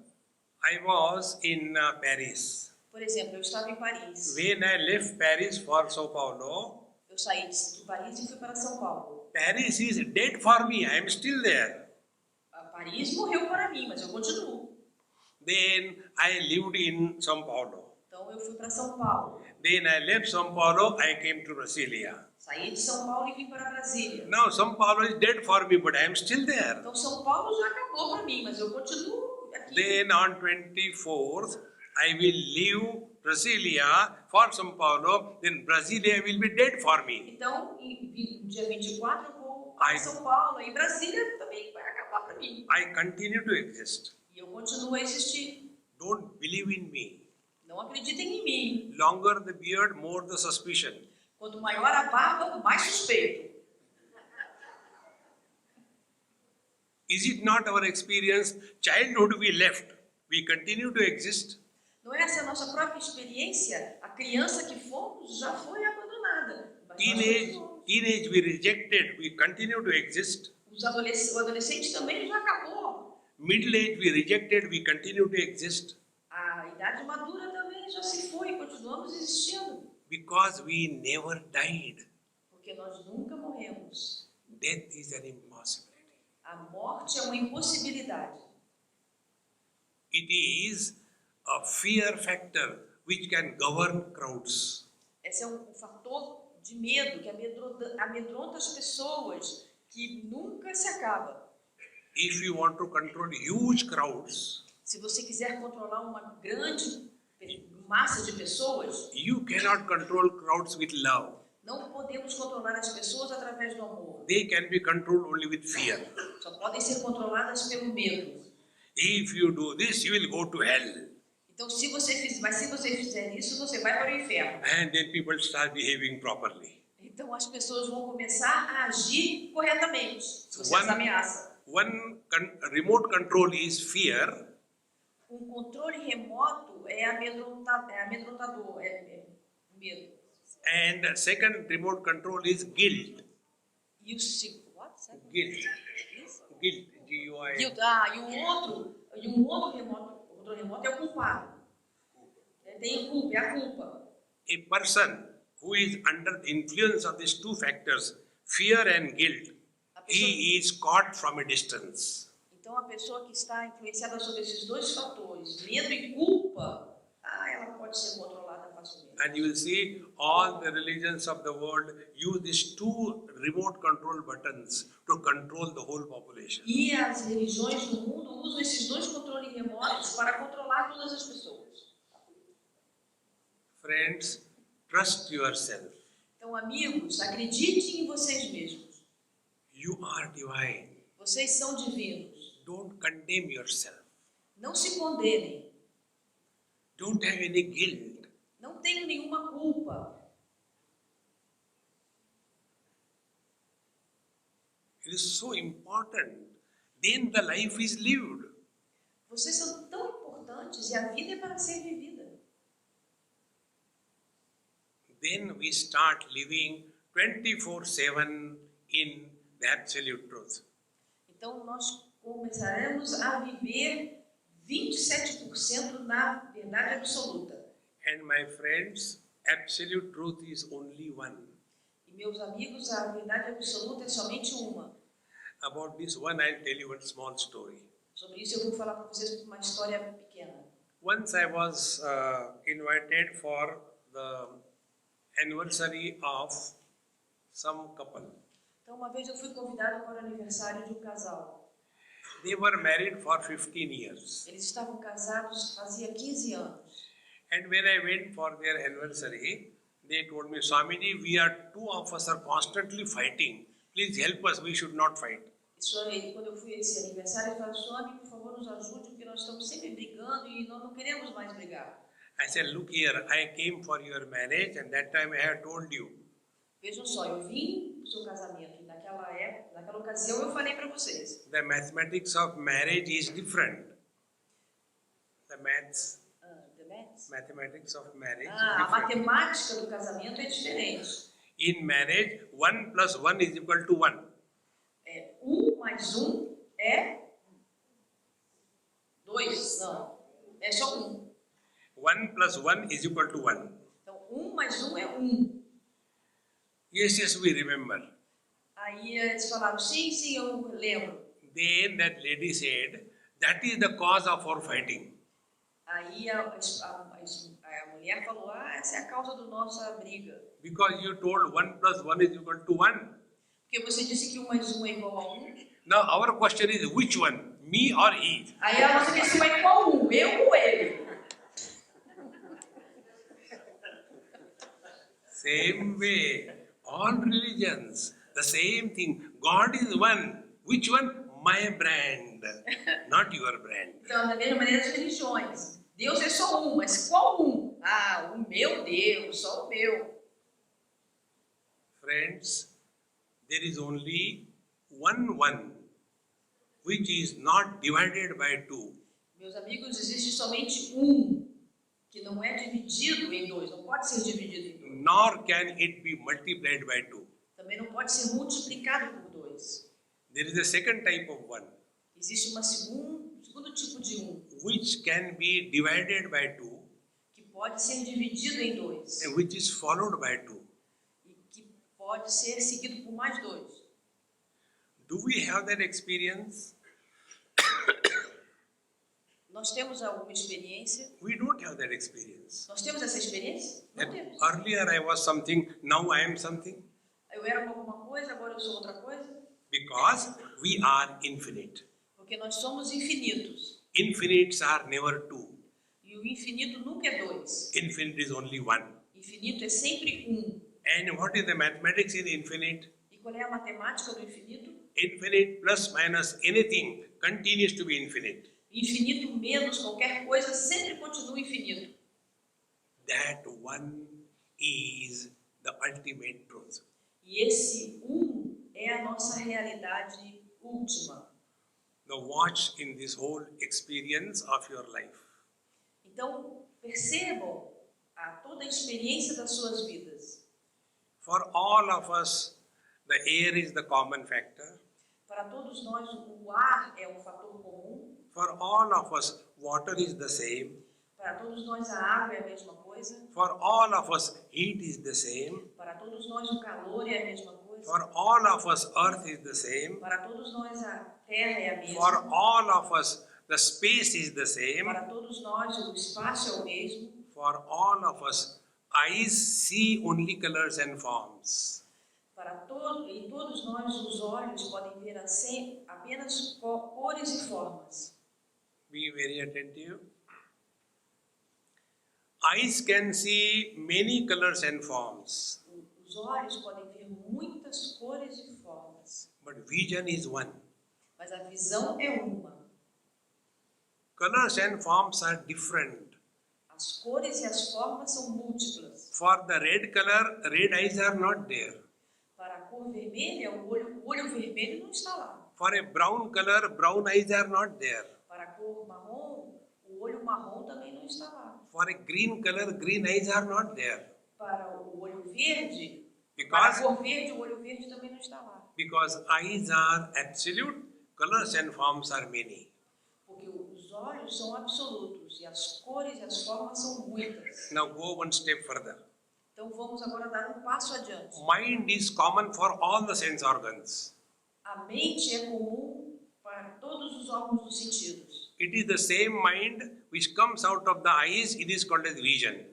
Speaker 1: I was in Paris.
Speaker 2: Por exemplo, eu estava em Paris.
Speaker 1: When I left Paris for São Paulo,
Speaker 2: Eu saí de Paris e fui para São Paulo.
Speaker 1: Paris is dead for me, I am still there.
Speaker 2: Paris morreu para mim, mas eu continuo.
Speaker 1: Then I lived in São Paulo.
Speaker 2: Então eu fui para São Paulo.
Speaker 1: Then I left São Paulo, I came to Brasilia.
Speaker 2: Saí de São Paulo e vim para Brasília.
Speaker 1: Now São Paulo is dead for me, but I am still there.
Speaker 2: Então São Paulo já acabou para mim, mas eu continuo aqui.
Speaker 1: Then on 24th, I will leave Brasilia for São Paulo, then Brasilia will be dead for me.
Speaker 2: Então, no dia 24 eu vou para São Paulo e Brasília também vai acabar para mim.
Speaker 1: I continue to exist.
Speaker 2: E eu continuo a existir.
Speaker 1: Don't believe in me.
Speaker 2: Não acreditem em mim.
Speaker 1: Longer the beard, more the suspicion.
Speaker 2: Quanto maior a barba, mais suspeito.
Speaker 1: Is it not our experience? Childhood we left, we continue to exist.
Speaker 2: Não é essa a nossa própria experiência? A criança que fomos já foi abandonada.
Speaker 1: Teenage we rejected, we continue to exist.
Speaker 2: O adolescente também já acabou.
Speaker 1: Middle age we rejected, we continue to exist.
Speaker 2: A idade madura também já se foi, continuamos existindo.
Speaker 1: Because we never died.
Speaker 2: Porque nós nunca morremos.
Speaker 1: Death is an impossibility.
Speaker 2: A morte é uma impossibilidade.
Speaker 1: It is a fear factor which can govern crowds.
Speaker 2: Esse é um fator de medo que amedronta as pessoas, que nunca se acaba.
Speaker 1: If you want to control huge crowds,
Speaker 2: se você quiser controlar uma grande massa de pessoas,
Speaker 1: you cannot control crowds with love.
Speaker 2: Não podemos controlar as pessoas através do amor.
Speaker 1: They can be controlled only with fear.
Speaker 2: Só podem ser controladas pelo medo.
Speaker 1: If you do this, you will go to hell.
Speaker 2: Então, se você fizer isso, você vai para o inferno.
Speaker 1: And then people start behaving properly.
Speaker 2: Então, as pessoas vão começar a agir corretamente. Se você as ameaça.
Speaker 1: One remote control is fear.
Speaker 2: Controle remoto é amedrontador, é medo.
Speaker 1: And second remote control is guilt.
Speaker 2: E o
Speaker 1: Guilt. Guilt. G-U-I.
Speaker 2: E um outro controle remoto é o culpado. Tem culpa, é a culpa.
Speaker 1: A person who is under the influence of these two factors, fear and guilt, he is caught from a distance.
Speaker 2: Então, a pessoa que está influenciada sobre esses dois fatores, medo e culpa, ela pode ser controlada facilmente.
Speaker 1: And you will see all the religions of the world use these two remote control buttons to control the whole population.
Speaker 2: E as religiões do mundo usam esses dois controles terremotos para controlar todas as pessoas.
Speaker 1: Friends, trust yourself.
Speaker 2: Então, amigos, acreditem em vocês mesmos.
Speaker 1: You are divine.
Speaker 2: Vocês são divinos.
Speaker 1: Don't condemn yourself.
Speaker 2: Não se condenem.
Speaker 1: Don't have any guilt.
Speaker 2: Não tenham nenhuma culpa.
Speaker 1: It is so important. Then the life is lived.
Speaker 2: Vocês são tão importantes e a vida é para ser vivida.
Speaker 1: Then we start living 24/7 in the absolute truth.
Speaker 2: Então, nós começaremos a viver 27% na verdade absoluta.
Speaker 1: And my friends, absolute truth is only one.
Speaker 2: E, meus amigos, a verdade absoluta é somente uma.
Speaker 1: About this one, I'll tell you one small story.
Speaker 2: Sobre isso, eu vou falar para vocês uma história pequena.
Speaker 1: Once I was invited for the anniversary of some couple.
Speaker 2: Então, uma vez eu fui convidado para o aniversário de um casal.
Speaker 1: They were married for 15 years.
Speaker 2: Eles estavam casados fazia 15 anos.
Speaker 1: And when I went for their anniversary, they told me, Swamiji, two of us are constantly fighting. Please help us, we should not fight.
Speaker 2: Quando eu fui a esse aniversário, eu falei, Swami, por favor, nos ajude, porque nós estamos sempre brigando e nós não queremos mais brigar.
Speaker 1: I said, look here, I came for your marriage and that time I had told you.
Speaker 2: Vejam só, eu vim para o seu casamento e naquela ocasião eu falei para vocês.
Speaker 1: The mathematics of marriage is different. The maths.
Speaker 2: The maths?
Speaker 1: Mathematics of marriage is
Speaker 2: A
Speaker 1: different.
Speaker 2: matemática do casamento é diferente.
Speaker 1: In marriage, 1 plus 1 is equal to 1.
Speaker 2: 1 mais 1 é 2, não, é só 1.
Speaker 1: 1 plus 1 is equal to 1.
Speaker 2: Então, 1 mais 1 é 1.
Speaker 1: Yes, we remember.
Speaker 2: Aí eles falaram, sim, eu lembro.
Speaker 1: Then that lady said, that is the cause of our fighting.
Speaker 2: Aí a mulher falou, essa é a causa da nossa briga.
Speaker 1: Because you told 1 plus 1 is equal to 1.
Speaker 2: Porque você disse que 1 mais 1 é igual a 1.
Speaker 1: Now our question is, which one? Me or he?
Speaker 2: Aí a nossa questão é qual 1? Eu ou ele?
Speaker 1: Same way, all religions, the same thing. God is one. Which one? My brand, not your brand.
Speaker 2: Então, da mesma maneira as religiões. Deus é só um, mas qual um? O meu Deus, só o meu.
Speaker 1: Friends, there is only one, which is not divided by two.
Speaker 2: Meus amigos, existe somente um, que não é dividido em dois, não pode ser dividido em dois.
Speaker 1: Nor can it be multiplied by two.
Speaker 2: Também não pode ser multiplicado por dois.
Speaker 1: There is a second type of one,
Speaker 2: Existe segundo tipo de um,
Speaker 1: which can be divided by two,
Speaker 2: que pode ser dividido em dois,
Speaker 1: and which is followed by two.
Speaker 2: e que pode ser seguido por mais dois.
Speaker 1: Do we have that experience?
Speaker 2: Nós temos alguma experiência?
Speaker 1: We don't have that experience.
Speaker 2: Nós temos essa experiência? Não
Speaker 1: That
Speaker 2: temos.
Speaker 1: earlier I was something, now I am something.
Speaker 2: Eu era alguma coisa, agora eu sou outra coisa?
Speaker 1: Because we are infinite.
Speaker 2: Porque nós somos infinitos.
Speaker 1: Infinites are never two.
Speaker 2: E o infinito nunca é dois.
Speaker 1: Infinite is only one.
Speaker 2: Infinito é sempre um.
Speaker 1: And what is the mathematics in infinite?
Speaker 2: E qual é a matemática do infinito?
Speaker 1: Infinite plus minus anything continues to be infinite.
Speaker 2: Infinito menos qualquer coisa sempre continua infinito.
Speaker 1: That one is the ultimate truth.
Speaker 2: E esse um é a nossa realidade última.
Speaker 1: Now watch in this whole experience of your life.
Speaker 2: Então, percebam toda a experiência das suas vidas.
Speaker 1: For all of us, the air is the common factor.
Speaker 2: Para todos nós, o ar é um fator comum.
Speaker 1: For all of us, water is the same.
Speaker 2: Para todos nós, a água é a mesma coisa.
Speaker 1: For all of us, heat is the same.
Speaker 2: Para todos nós, o calor é a mesma coisa.
Speaker 1: For all of us, earth is the same.
Speaker 2: Para todos nós, a terra é a mesma.
Speaker 1: For all of us, the space is the same.
Speaker 2: Para todos nós, o espaço é o mesmo.
Speaker 1: For all of us, eyes see only colors and forms.
Speaker 2: Em todos nós, os olhos podem ver apenas cores e formas.
Speaker 1: Be very attentive. Eyes can see many colors and forms,
Speaker 2: Os olhos podem ver muitas cores e formas,
Speaker 1: but vision is one.
Speaker 2: mas a visão é uma.
Speaker 1: Colors and forms are different.
Speaker 2: As cores e as formas são múltiplas.
Speaker 1: For the red color, red eyes are not there.
Speaker 2: Para a cor vermelha, o olho vermelho não está lá.
Speaker 1: For a brown color, brown eyes are not there.
Speaker 2: Para a cor marrom, o olho marrom também não está lá.
Speaker 1: For a green color, green eyes are not there.
Speaker 2: Para o olho verde, para a
Speaker 1: Because,
Speaker 2: cor verde, o olho verde também não está lá.
Speaker 1: because eyes are absolute, colors and forms are many.
Speaker 2: Porque os olhos são absolutos e as cores e as formas são muitas.
Speaker 1: Now go one step further.
Speaker 2: Então vamos agora dar um passo adiante.
Speaker 1: Mind is common for all the sense organs.
Speaker 2: A mente é comum para todos os órgãos dos sentidos.
Speaker 1: It is the same mind which comes out of the eyes, it is called as vision.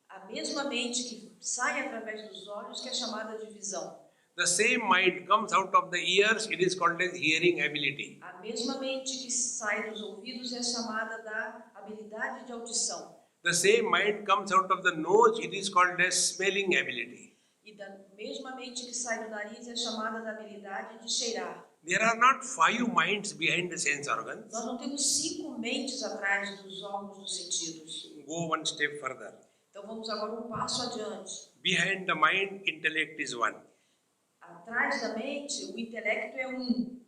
Speaker 2: A mesma mente que sai através dos olhos que é chamada de visão.
Speaker 1: The same mind comes out of the ears, it is called as hearing ability.
Speaker 2: A mesma mente que sai dos ouvidos é chamada da habilidade de audição.
Speaker 1: The same mind comes out of the nose, it is called as smelling ability.
Speaker 2: E da mesma mente que sai do nariz é chamada da habilidade de cheirar.
Speaker 1: There are not 5 minds behind the sense organs.
Speaker 2: Nós não temos 5 mentes atrás dos órgãos dos sentidos.
Speaker 1: Go one step further.
Speaker 2: Então vamos agora um passo adiante.
Speaker 1: Behind the mind, intellect is one.
Speaker 2: Atrás da mente, o intelecto é um.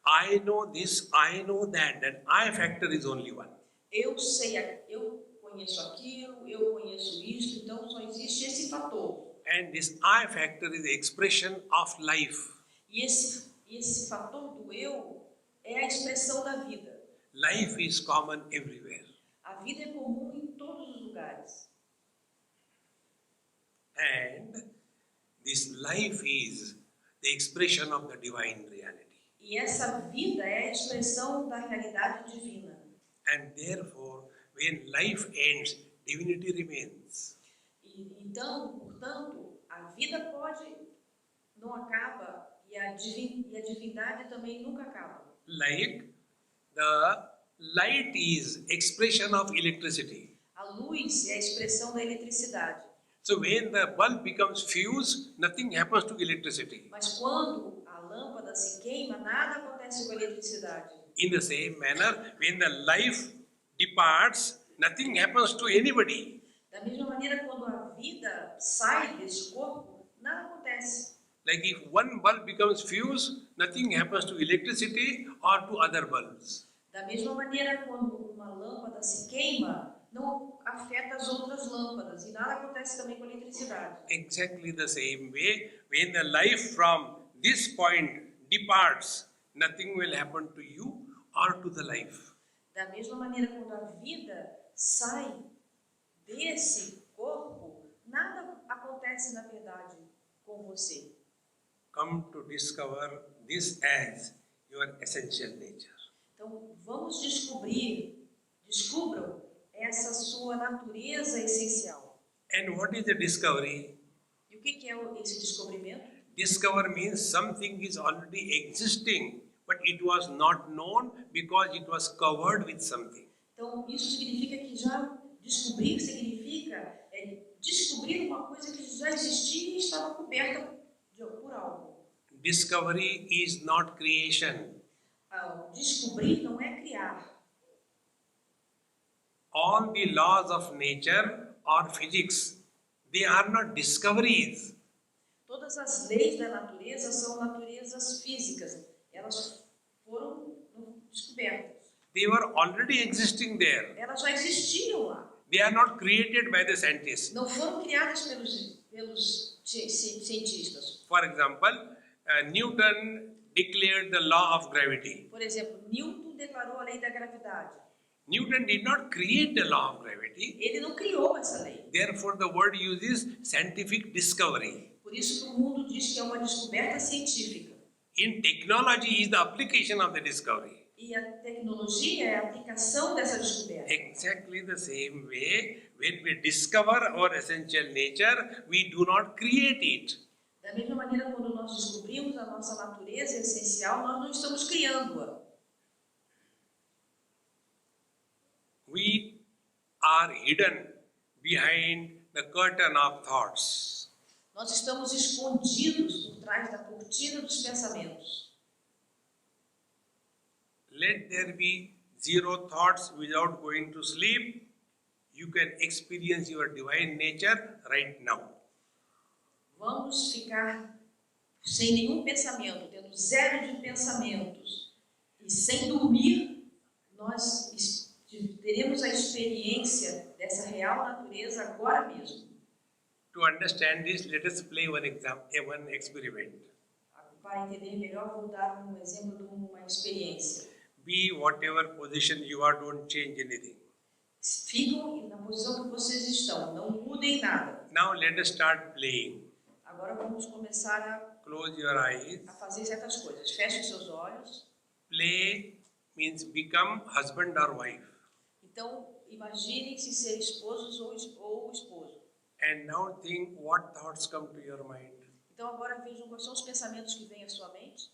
Speaker 1: I know this, I know that. That I factor is only one.
Speaker 2: Eu sei, eu conheço aquilo, eu conheço isto, então só existe esse fator.
Speaker 1: And this I factor is the expression of life.
Speaker 2: E esse fator do eu é a expressão da vida.
Speaker 1: Life is common everywhere.
Speaker 2: A vida é comum em todos os lugares.
Speaker 1: And this life is the expression of the divine reality.
Speaker 2: E essa vida é a expressão da realidade divina.
Speaker 1: And therefore, when life ends, divinity remains.
Speaker 2: E então, portanto, a vida não acaba e a divindade também nunca acaba.
Speaker 1: Like the light is expression of electricity.
Speaker 2: A luz é a expressão da eletricidade.
Speaker 1: So when the bulb becomes fused, nothing happens to electricity.
Speaker 2: Mas quando a lâmpada se queima, nada acontece com a eletricidade.
Speaker 1: In the same manner, when the life departs, nothing happens to anybody.
Speaker 2: Da mesma maneira, quando a vida sai desse corpo, nada acontece.
Speaker 1: Like if one bulb becomes fused, nothing happens to electricity or to other bulbs.
Speaker 2: Da mesma maneira, quando uma lâmpada se queima, não afeta as outras lâmpadas e nada acontece também com a eletricidade.
Speaker 1: Exactly the same way, when the life from this point departs, nothing will happen to you or to the life.
Speaker 2: Da mesma maneira, quando a vida sai desse corpo, nada acontece na verdade com você.
Speaker 1: Come to discover this as your essential nature.
Speaker 2: Então, vamos descubram essa sua natureza essencial.
Speaker 1: And what is the discovery?
Speaker 2: E o que é esse descobrimento?
Speaker 1: Discover means something is already existing, but it was not known because it was covered with something.
Speaker 2: Então, isso significa que já descobrir significa descobrir uma coisa que já existia e estava coberta por algo.
Speaker 1: Discovery is not creation.
Speaker 2: Descobrir não é criar.
Speaker 1: All the laws of nature or physics, they are not discoveries.
Speaker 2: Todas as leis da natureza são naturezas físicas. Elas foram descobertas.
Speaker 1: They were already existing there.
Speaker 2: Elas já existiam lá.
Speaker 1: They are not created by the scientists.
Speaker 2: Não foram criadas pelos cientistas.
Speaker 1: For example, Newton declared the law of gravity.
Speaker 2: Por exemplo, Newton declarou a lei da gravidade.
Speaker 1: Newton did not create the law of gravity.
Speaker 2: Ele não criou essa lei.
Speaker 1: Therefore, the word uses scientific discovery.
Speaker 2: Por isso que o mundo diz que é uma descoberta científica.
Speaker 1: In technology is the application of the discovery.
Speaker 2: E a tecnologia é a aplicação dessa descoberta.
Speaker 1: Exactly the same way, when we discover our essential nature, we do not create it.
Speaker 2: Da mesma maneira, quando nós descobrimos a nossa natureza essencial, nós não estamos criando-a.
Speaker 1: we are hidden behind the curtain of thoughts.
Speaker 2: Nós estamos escondidos por trás da cortina dos pensamentos.
Speaker 1: Let there be zero thoughts without going to sleep. You can experience your divine nature right now.
Speaker 2: Vamos ficar sem nenhum pensamento, tendo zero de pensamentos e sem dormir, nós teremos a experiência dessa real natureza agora mesmo.
Speaker 1: To understand this, let us play one experiment.
Speaker 2: Para entender melhor, vou dar um exemplo de uma experiência.
Speaker 1: Be whatever position you are, don't change anything.
Speaker 2: Fiquem na posição que vocês estão, não mudem nada.
Speaker 1: Now let us start playing.
Speaker 2: Agora vamos começar
Speaker 1: Close your eyes.
Speaker 2: a fazer certas coisas. Feche seus olhos.
Speaker 1: Play means become husband or wife.
Speaker 2: Então, imaginem-se ser esposos ou esposo.
Speaker 1: And now think what thoughts come to your mind.
Speaker 2: Então, agora vejam quais são os pensamentos que vêm à sua mente.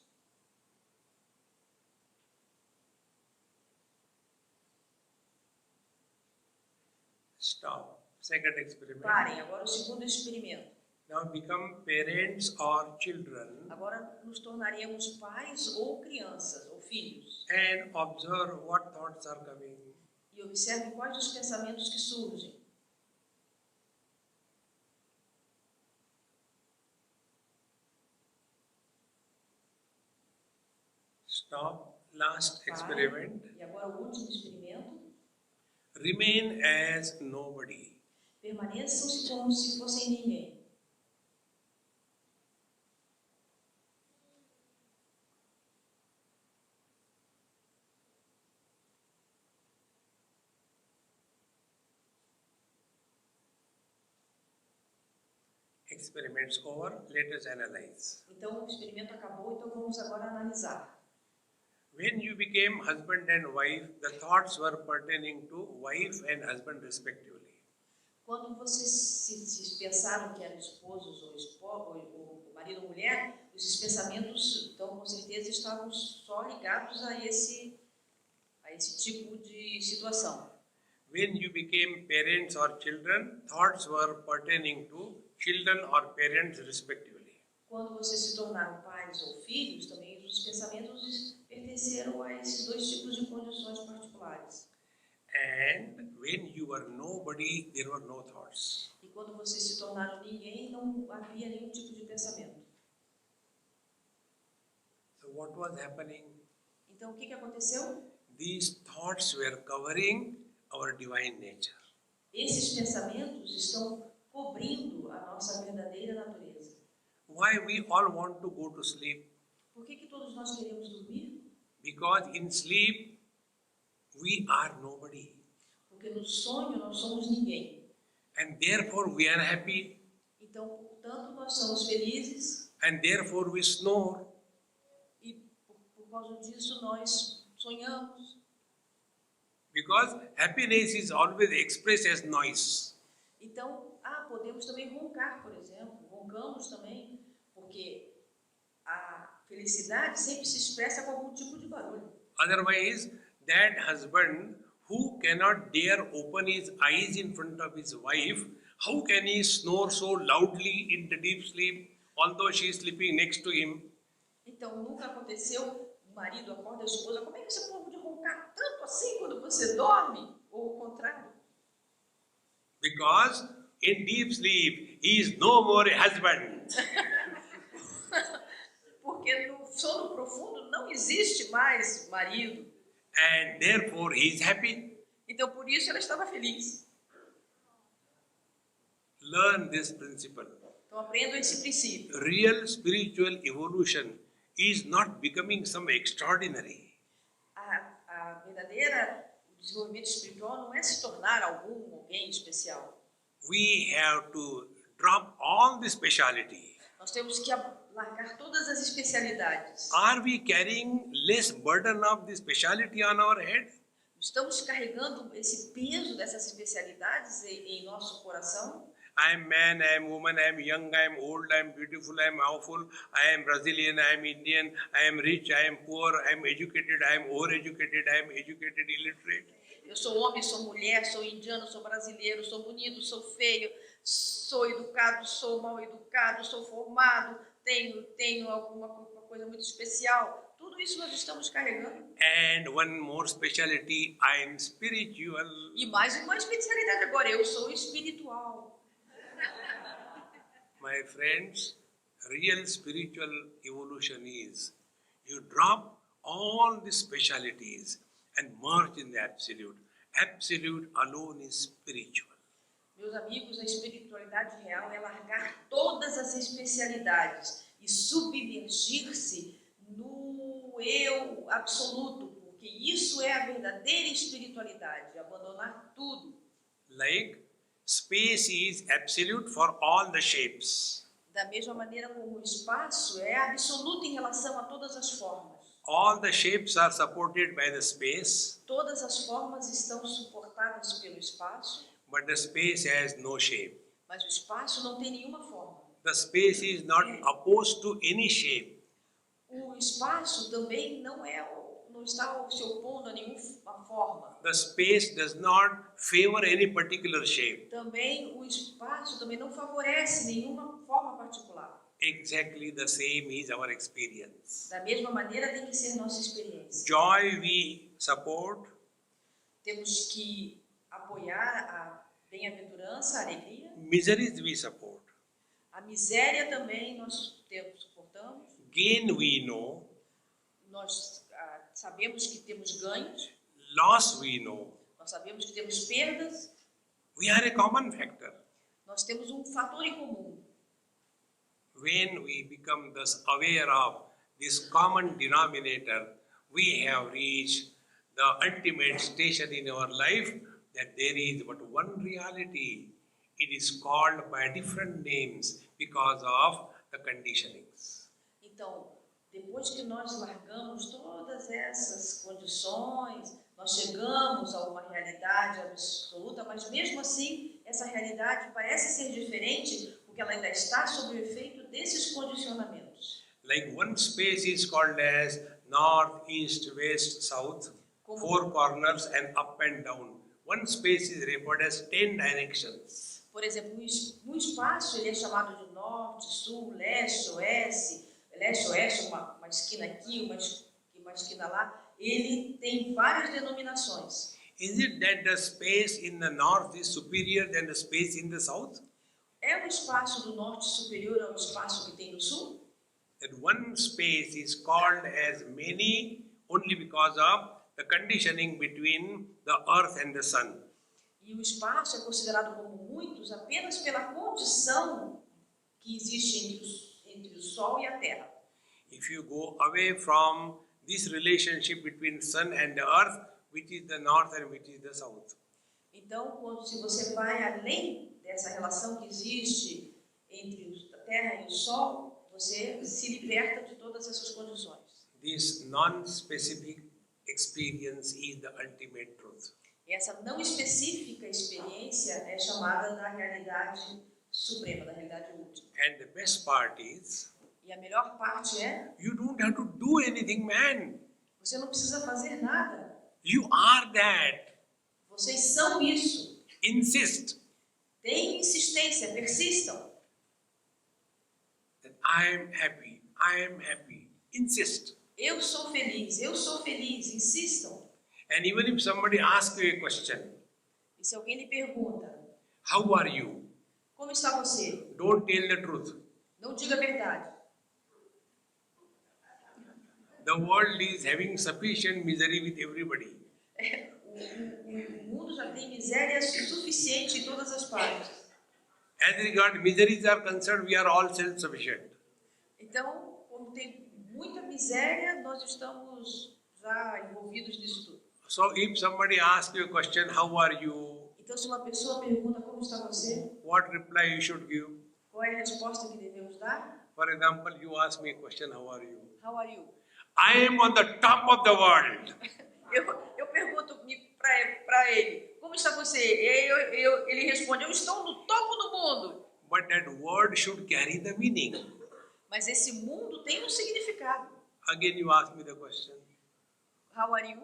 Speaker 1: Stop. Second experiment.
Speaker 2: Parem, agora o segundo experimento.
Speaker 1: Now become parents or children
Speaker 2: Agora nos tornaremos pais ou crianças ou filhos.
Speaker 1: and observe what thoughts are coming.
Speaker 2: E observe quais os pensamentos que surgem.
Speaker 1: Stop. Last experiment.
Speaker 2: E agora o último experimento.
Speaker 1: Remain as nobody.
Speaker 2: Permaneçam como se fossem ninguém.
Speaker 1: Experiments over. Let us analyze.
Speaker 2: Então o experimento acabou, então vamos agora analisar.
Speaker 1: When you became husband and wife, the thoughts were pertaining to wife and husband respectively.
Speaker 2: Quando vocês se pensaram que eram esposos ou marido ou mulher, esses pensamentos, então, com certeza, estavam só ligados a esse tipo de situação.
Speaker 1: When you became parents or children, thoughts were pertaining to children or parents respectively.
Speaker 2: Quando vocês se tornaram pais ou filhos, também os pensamentos pertenceram a esses dois tipos de condições particulares.
Speaker 1: And when you were nobody, there were no thoughts.
Speaker 2: E quando vocês se tornaram ninguém, não havia nenhum tipo de pensamento.
Speaker 1: So what was happening?
Speaker 2: Então, o que aconteceu?
Speaker 1: These thoughts were covering our divine nature.
Speaker 2: Esses pensamentos estão cobrindo a nossa verdadeira natureza.
Speaker 1: Why we all want to go to sleep?
Speaker 2: Por que todos nós queremos dormir?
Speaker 1: Because in sleep, we are nobody.
Speaker 2: Porque no sonho nós somos ninguém.
Speaker 1: And therefore we are happy.
Speaker 2: Então, portanto, nós somos felizes.
Speaker 1: And therefore we snore.
Speaker 2: E por causa disso nós sonhamos.
Speaker 1: Because happiness is always expressed as noise.
Speaker 2: Então, podemos também roncar, por exemplo. Roncamos também, porque a felicidade sempre se expressa com algum tipo de barulho.
Speaker 1: Otherwise, that husband who cannot dare open his eyes in front of his wife, how can he snore so loudly in the deep sleep, although she is sleeping next to him?
Speaker 2: Então, nunca aconteceu, o marido acorda a esposa, como é que você pode roncar tanto assim quando você dorme? Ou o contrário?
Speaker 1: Because in deep sleep, he is no more a husband.
Speaker 2: Porque no sono profundo não existe mais marido.
Speaker 1: And therefore he is happy.
Speaker 2: Então, por isso, ela estava feliz.
Speaker 1: Learn this principle.
Speaker 2: Então, aprendam esse princípio.
Speaker 1: Real spiritual evolution is not becoming some extraordinary.
Speaker 2: A verdadeira desenvolvimento espiritual não é se tornar alguém especial.
Speaker 1: We have to drop all the speciality.
Speaker 2: Nós temos que largar todas as especialidades.
Speaker 1: Are we carrying less burden of the speciality on our head?
Speaker 2: Estamos carregando esse peso dessas especialidades em nosso coração?
Speaker 1: I am man, I am woman, I am young, I am old, I am beautiful, I am awful, I am Brazilian, I am Indian, I am rich, I am poor, I am educated, I am overeducated, I am educated, illiterate.
Speaker 2: Eu sou homem, sou mulher, sou indiano, sou brasileiro, sou bonito, sou feio, sou educado, sou mal educado, sou formado, tenho alguma coisa muito especial. Tudo isso nós estamos carregando.
Speaker 1: And one more speciality, I am spiritual.
Speaker 2: E mais uma especialidade agora, eu sou espiritual.
Speaker 1: My friends, real spiritual evolution is you drop all the specialities and merge in the absolute. Absolute alone is spiritual.
Speaker 2: Meus amigos, a espiritualidade real é largar todas as especialidades e submergir-se no eu absoluto, porque isso é a verdadeira espiritualidade, abandonar tudo.
Speaker 1: Like space is absolute for all the shapes.
Speaker 2: Da mesma maneira como o espaço é absoluto em relação a todas as formas.
Speaker 1: All the shapes are supported by the space,
Speaker 2: Todas as formas estão suportadas pelo espaço,
Speaker 1: but the space has no shape.
Speaker 2: mas o espaço não tem nenhuma forma.
Speaker 1: The space is not opposed to any shape.
Speaker 2: O espaço também não está se opondo a nenhuma forma.
Speaker 1: The space does not favor any particular shape.
Speaker 2: Também o espaço também não favorece nenhuma forma particular.
Speaker 1: Exactly the same is our experience.
Speaker 2: Da mesma maneira tem que ser nossa experiência.
Speaker 1: Joy we support,
Speaker 2: Temos que apoiar a bem-aventurança, a alegria.
Speaker 1: miseries we support.
Speaker 2: A miséria também nós suportamos.
Speaker 1: Gain we know,
Speaker 2: Nós sabemos que temos ganhos.
Speaker 1: loss we know.
Speaker 2: Nós sabemos que temos perdas.
Speaker 1: We are a common factor.
Speaker 2: Nós temos um fator em comum.
Speaker 1: When we become thus aware of this common denominator, we have reached the ultimate station in our life that there is but one reality. It is called by different names because of the conditionings.
Speaker 2: Então, depois que nós largamos todas essas condições, nós chegamos a uma realidade absoluta, mas mesmo assim, essa realidade parece ser diferente porque ela ainda está sob o efeito desses condicionamentos.
Speaker 1: Like one space is called as north, east, west, south, four corners and up and down. One space is referred as 10 directions.
Speaker 2: Por exemplo, um espaço ele é chamado de norte, sul, leste, oeste, uma esquina aqui, uma esquina lá. Ele tem várias denominações.
Speaker 1: Is it that the space in the north is superior than the space in the south?
Speaker 2: É o espaço do norte superior ao espaço que tem no sul?
Speaker 1: That one space is called as many only because of the conditioning between the earth and the sun.
Speaker 2: E o espaço é considerado como muitos apenas pela condição que existe entre o sol e a terra.
Speaker 1: If you go away from this relationship between sun and the earth, which is the north and which is the south?
Speaker 2: Então, se você vai além dessa relação que existe entre a terra e o sol, você se liberta de todas essas condições.
Speaker 1: This non-specific experience is the ultimate truth.
Speaker 2: E essa não específica experiência é chamada da realidade suprema, da realidade última.
Speaker 1: And the best part is,
Speaker 2: E a melhor parte é,
Speaker 1: you don't have to do anything, man.
Speaker 2: você não precisa fazer nada.
Speaker 1: You are that.
Speaker 2: Vocês são isso.
Speaker 1: Insist
Speaker 2: Tenham insistência, persistam.
Speaker 1: that I am happy. I am happy. Insist.
Speaker 2: Eu sou feliz, insistam.
Speaker 1: And even if somebody asks you a question,
Speaker 2: E se alguém lhe pergunta,
Speaker 1: how are you?
Speaker 2: como está você?
Speaker 1: Don't tell the truth.
Speaker 2: Não diga a verdade.
Speaker 1: The world is having sufficient misery with everybody.
Speaker 2: O mundo já tem miséria suficiente em todas as partes.
Speaker 1: As regards miseries are concerned, we are all self-sufficient.
Speaker 2: Então, como tem muita miséria, nós estamos já envolvidos nisso tudo.
Speaker 1: So if somebody asks you a question, how are you?
Speaker 2: Então, se uma pessoa pergunta como está você,
Speaker 1: What reply you should give?
Speaker 2: qual é a resposta que devemos dar?
Speaker 1: For example, you ask me a question, how are you?
Speaker 2: How are you?
Speaker 1: I am on the top of the world.
Speaker 2: Eu pergunto para ele, como está você? Ele responde, eu estou no topo do mundo.
Speaker 1: But that word should carry the meaning.
Speaker 2: Mas esse mundo tem um significado.
Speaker 1: Again, you ask me the question.
Speaker 2: How are you?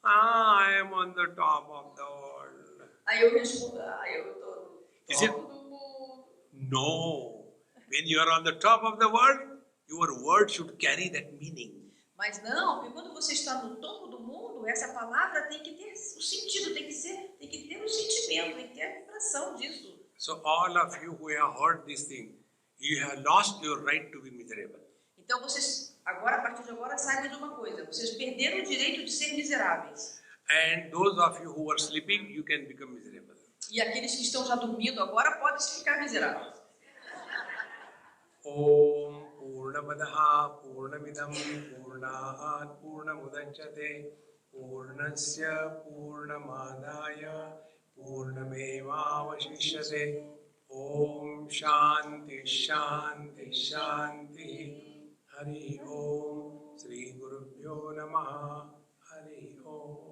Speaker 1: I am on the top of the world.
Speaker 2: Aí eu respondo, eu tô no
Speaker 1: Is it?
Speaker 2: topo do mundo.
Speaker 1: No. When you are on the top of the world, your word should carry that meaning.
Speaker 2: Mas não, porque quando você está no topo do mundo, essa palavra tem que ter o sentido, tem que ter o sentimento, tem que ter a vibração disso.
Speaker 1: So all of you who have heard this thing, you have lost your right to be miserable.
Speaker 2: Então vocês, agora, a partir de agora, saibam de uma coisa, vocês perderam o direito de ser miseráveis.
Speaker 1: And those of you who are sleeping, you can become miserable.
Speaker 2: E aqueles que estão já dormindo agora podem ficar miseráveis.
Speaker 1: Om Purnamadaha Purnamidam Purnahat Purnamudachyate Purnasya Purnamadaya Purnamevavashishyate Om Shanti Shanti Shanti Hari Om Sri Gurubhyo Namaha Hari Om